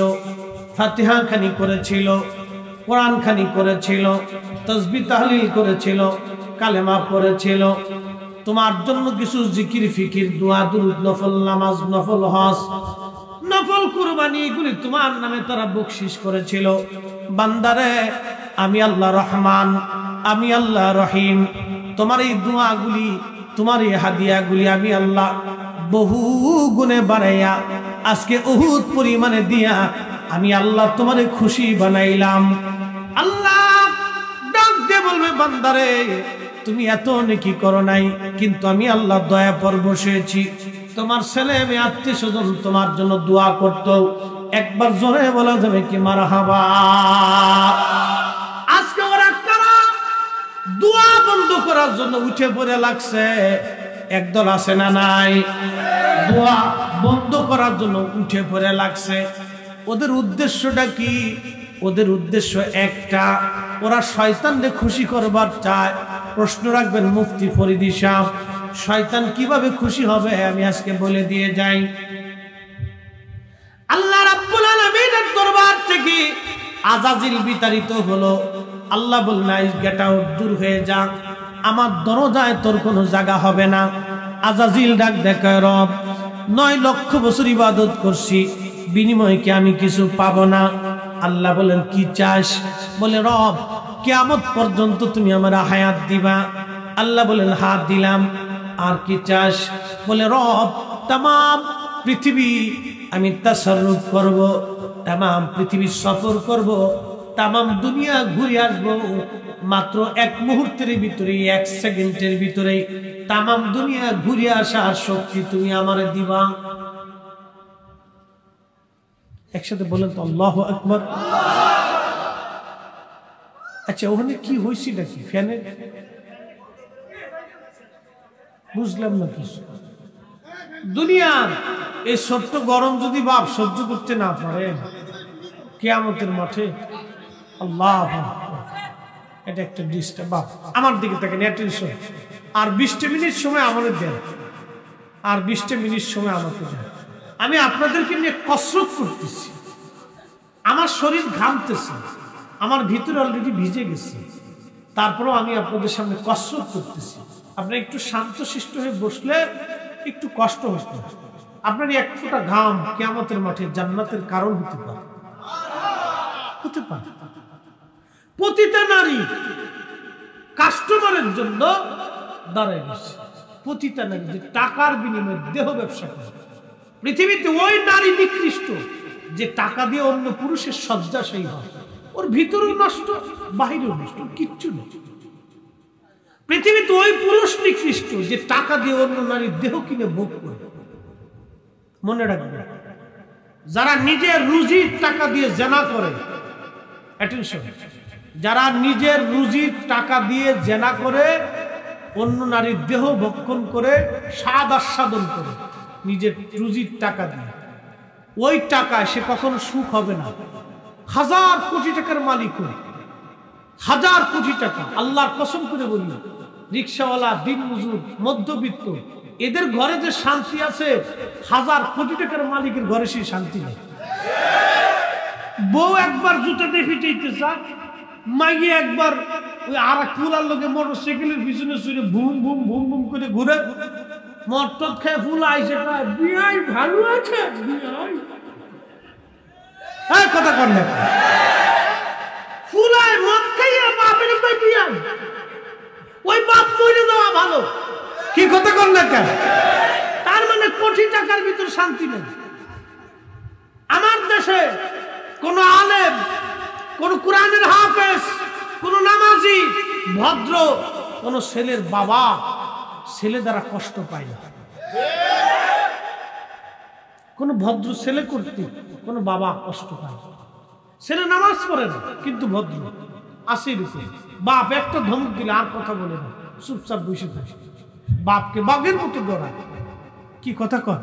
ফাতিহা খানি করেছিল, কোরআন খানি করেছিল, তাসবিহ তাহলিল করেছিল, কালেমা পড়েছিল। তোমার জন্য কিছু জিকির ফিকির, দোয়া দুরূদ, নফল নামাজ, নফল হজ, নফল কুরবানি এগুলি তোমার নামে তারা বকশিশ করেছিল। বান্দারে আমি আল্লাহ রহমান, আমি আল্লাহ রহিম, তোমার এই দোয়াগুলি, তোমার এই হাদিয়াগুলি আমি আল্লাহ বহু গুণে বানাইয়া আজকে উহুদ পরিমাণে দিয়া আমি আল্লাহ তোমারে খুশি বানাইলাম। আল্লাহ ডাক দিয়ে বলবে বান্দারে তুমি এত নেকি করো নাই, কিন্তু আমি আল্লাহ দয়া পর বসেছি। তোমার ছেলে মেয়ে আত্মীয় স্বজন তোমার জন্য দোয়া করতো, একবার জোরে বলা যাবে কি মারহাবা। আজকে ওরা কারা দোয়া বন্ধ করার জন্য উঠে পড়ে লাগছে? একদল আছে না নাই? দোয়া বন্ধ করার জন্য উঠে পড়ে লাগছে। ওদের উদ্দেশ্যটা কি? ওদের উদ্দেশ্য একটা, ওরা শয়তানকে খুশি করবার চায়। প্রশ্ন রাখবেন মুফতি ফরিদি সাহেব, শয়তান কিভাবে খুশি হবে আমি আজকে বলে দিয়ে যাই। আল্লাহ রাব্বুল আলামিনের দরবার থেকে আযাজিল বিতাড়িত হলো। আল্লাহ বললেন গেট আউট, দূর হয়ে যা, আমার দরজায় তোর কোনো জায়গা হবে না। আযাজিল ডাক দেখায়, রব 9 লক্ষ বছর ইবাদত করছি, বিনিময়ে কি আমি কিছু পাবো না? আল্লাহ বলেন কি চাস? বলে রব কিয়ামত পর্যন্ত তুমি আমার হায়াত দিবা। আল্লাহ বলেন হাত দিলাম। আর কি চাস? বলে রব তাম পৃথিবী আমি তাসাররুফ করব, তাম পৃথিবী সফর করব, তাম দুনিয়া ঘুরে আসবো। মাত্র 1 মুহূর্তের ভিতরে, 1 সেকেন্ডের ভিতরে তাম দুনিয়া ঘুরে আসার শক্তি তুমি আমারে দিবা। একসাথে বলেন তো আল্লাহু আকবার। আচ্ছা ওখানে কি হয়েছিল কি? ফ্যানের বুঝলাম না কিছু। দুনিয়ার এই ছোট্ট গরম যদি বাপ সহ্য করতে না পারে কিয়ামতের মাঠে, আল্লাহ এটা একটা ডিস্টার্ব। বাপ আমার দিকে তাকেন, অ্যাটেনশন। আর 20 মিনিট সময় আমাদের দেন, আর 20 মিনিট সময় আমাকে দেন। আমি আপনাদেরকে নিয়ে কসরত করতেছি, আমার শরীর ঘামতেছে, আমার ভিতরে অলরেডি ভিজে গেছে, তারপরেও আমি আপনাদের সামনে কসরত করতেছি। আপনি একটু শান্তশিষ্ট হয়ে বসলে একটু কষ্ট হতো। আপনার এক ফোঁটা ঘাম কিয়ামতের মাঠে জান্নাতের কারণ হতে পারে, হতে পারে। প্রতিটা নারী কাস্টমারের জন্য দাঁড়ায় গেছে, প্রতিটা নারী যে টাকার বিনিময়ে দেহ ব্যবসা করে। পৃথিবীতে ওই নারী নিকৃষ্ট যে টাকা দিয়ে অন্য পুরুষের শয্যাশায়ী হয়, ওর ভিতরেও নষ্ট বাহিরেও নষ্ট, কিচ্ছু নেই। পৃথিবীতে ওই পুরুষ নিকৃষ্ট যে টাকা দিয়ে অন্য নারীর দেহ কিনে ভোগ করে। মনে রাখবে, যারা নিজের রুজির টাকা দিয়ে জেনা করে, অ্যাটেনশন, যারা নিজের রুজির টাকা দিয়ে জেনা করে, অন্য নারীর দেহ ভক্ষণ করে, স্বাদ আস্বাদন করে নিজের রুজির টাকা দিয়ে, ওই টাকায় সে কখনো সুখ হবে না। 1000 কোটি টাকার মালিক, 1000 কোটি টাকা, আল্লাহর কসম করে বলি, রিক্সাওয়ালা, দিনমজুর, মধ্যবিত্ত, এদের ঘরে যে শান্তি আছে 1000 কোটি টাকার মালিকের ঘরে সেই শান্তি নেই। বউ একবার জুতা দিয়ে ফিটাইতে চায়, মাইয়ে একবার ওই আর এক ফুলার লোকে মোটরসাইকেলের পিছনে শুয়ে বুম বুম বুম বুম করে ঘুরে, মটর খেয়ে ফুল আইসে বিয়াই ভালো আছে, বিয়াই কথা কর না, ফুলায় মদ খাইয়া বাপের কই বিয়াই, ওই বাপ মরে দেওয়া ভালো। কি কথা কর না কেন? তার মানে কোটি টাকার ভিতর শান্তি নেই। আমার দেশে কোন আলেম, কোন কোরআনের হাফেজ, কোন নামাজি, ভদ্র কোন ছেলের বাবা ছেলে দ্বারা কষ্ট পায় না। কোন ভদ্র ছেলে করতে কোন বাবা কষ্ট পায় না। ছেলে নামাজ পড়ে না কিন্তু ভদ্র, আসে রূপে। বাপ একটা ধমক দিলে আর কথা বলে না, চুপচাপ বসে থাকে, বাপকে বাঘের মতো ডরায়। কি কথা কর?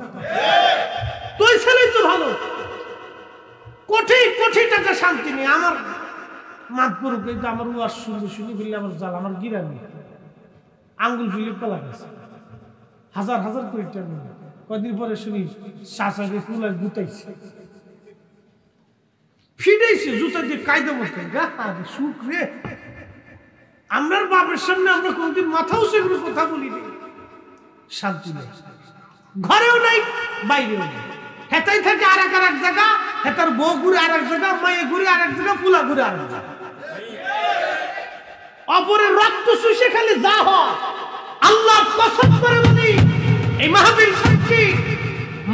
তুই ছেলেই তো ভালো, কোটি কোটি টাকা শান্তি নেই। আমার মাতপুর আমার ওয়াজ শুনতে শুনি ফেললে আমার জাল, আমার গিরামি আঙ্গুল ফিলিপ পালা গেছে, 1000 কোটি টাকা। কদিন পরে শুনি শাসাকে ফুলায় গুতাইছে, ফিরেছে জুতা দিয়ে কায়দা মতো। সুখ রে, আমরার বাপের সামনে আমরা কোনদিন মাথাও সেগুলো কথা বলি নি। শান্তি নেই, ঘরেও নাই বাইরেও নেই। হেতাই থাকে আর এক জায়গা, হেতার বউ ঘুরে আর এক জায়গা, মায়ে ঘুরে আর এক জায়গা, ফুলা ঘুরে আর এক জায়গা। অপরের রক্ত শুষে খালি যা হয়। আল্লাহ কসম করে বলি, এই মাহফিল সাক্ষী,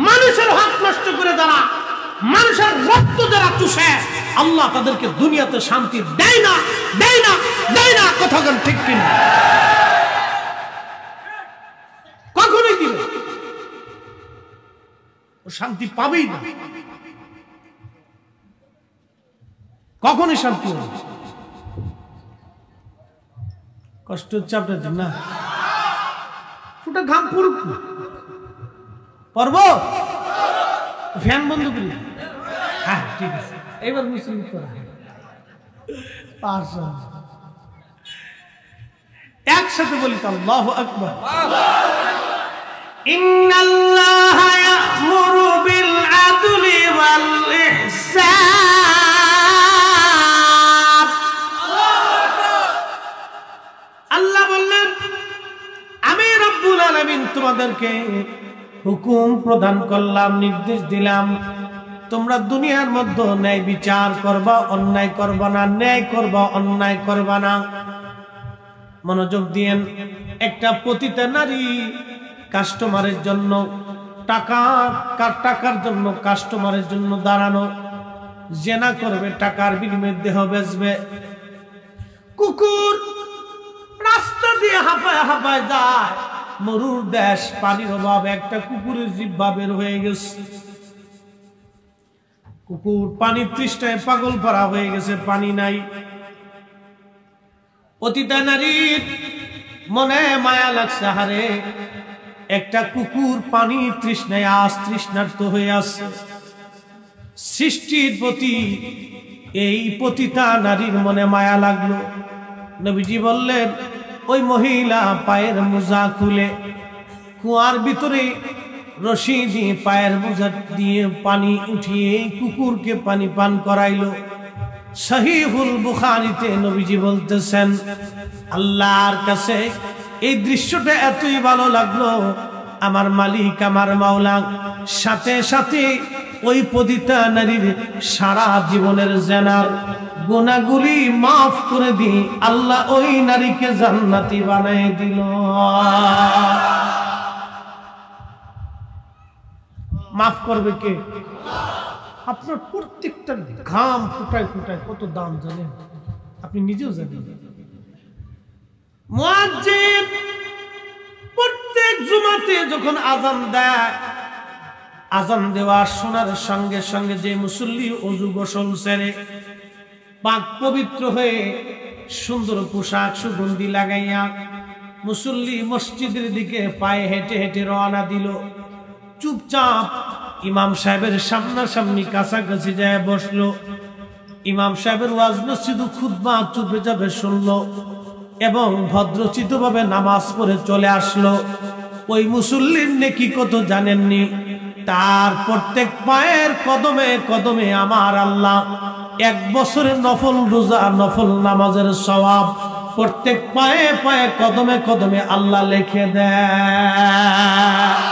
মানুষের হক নষ্ট করে যারা, মানুষের রক্ত যারা চুষে, আল্লাহ তাদেরকে দুনিয়াতে শান্তি দেয় না, দেয় না, দেয় না। কথা বলেন ঠিক কিনা? কখনোই দিবে, ও শান্তি পাবেই না, কখনোই শান্তি হবে। কষ্ট হচ্ছে আপনাদের না? ফুটা ঘাম পড়ুক না, পর্ব ফ্যান বন্ধ করি। হ্যাঁ ঠিক আছে, এবার মুসলিম করা একসাথে বলি তো আল্লাহু আকবার। ইন্নাল্লাহা ইয়া'মুরু বিল আদলি ওয়াল ইহসান। আল্লাহ বললেন আমি রব্বুল আলামিন তোমাদেরকে হুকুম প্রদান করলাম, নির্দেশ দিলাম, তোমরা দুনিয়ার মধ্যে ন্যায় বিচার করবা, অন্যায় করবা না, ন্যায় করবা, অন্যায় করবা না। মনোযোগ দিয়েন। একটা পতিতা নারী কাস্টমারের জন্য টাকার জন্য কাস্টমারের জন্য দাঁড়ানো, জেনা করবে, টাকার বিনিময়ে দেহ বেচবে। কুকুর রাস্তা দিয়ে হাঁপায় হাঁপায় যায়, মরুর দেশ, পানির অভাব, একটা কুকুরের জিহ্বা বের হয়ে গেছে। কুকুর পানির তৃষ্ণায় পাগল পারা হয়ে গেছে, পানি নাই। পতিতা নারীর মনে মায়া লাগছে, হারে একটা কুকুর পানি তৃষ্ণায় আজ তৃষ্ণার্ত হয়ে আছে। সৃষ্টির প্রতি এই পতিতা নারীর মনে মায়া লাগলো। নবীজি বললেন ওই মহিলা পায়ের মোজা খুলে কুয়ার ভিতরে রশি দিয়ে পায়ের মোজা দিয়ে পানি উঠিয়ে কুকুরকে পানি পান করাইলো। সহিহুল বুখারীতে নবীজি বলতেছেন আল্লাহর কাছে এই দৃশ্যটা এতই ভালো লাগলো, আমার মালিক আমার মাওলা সাথে সাথে ওই পতিতা নারীর সারা জীবনের জেনার গুনাহগুলি মাফ করে দিয়ে আল্লাহ ওই নারীকে জান্নাতি বানিয়ে দিল। মাফ করবে কে? আপনার প্রত্যেকটা ঘাম ফুটায় ফুটায় কত দাম জানেন? আপনি নিজেও জানেন। মুয়াজ্জিন প্রত্যেক জুমাতে যখন আযান দেয়, আযান দেওয়া শোনার সঙ্গে সঙ্গে যে মুসল্লি ওযু গোসল সেরে পাক পবিত্র হয়ে সুন্দর পোশাক সুগন্ধি লাগাইয়া মুসল্লি মসজিদের দিকে পায়ে হেঁটে হেঁটে রওনা দিল। চুপচাপ ইমাম সাহেবের সামনাসামনি কাছাকাছি যায় বসলো। ইমাম সাহেবের ওয়াজ নসিহত খুতবা চুপে চাপে শুনলো এবং ভদ্রচিতভাবে নামাজ পড়ে চলে আসলো। ওই মুসল্লির নেকি কত জানেননি? তার প্রত্যেক পায়ের কদমে কদমে আমার আল্লাহ 1 বছরের নফল রোজা নফল নামাজের সওয়াব প্রত্যেক পায়ে পায়ে কদমে কদমে আল্লাহ লিখে দেয়।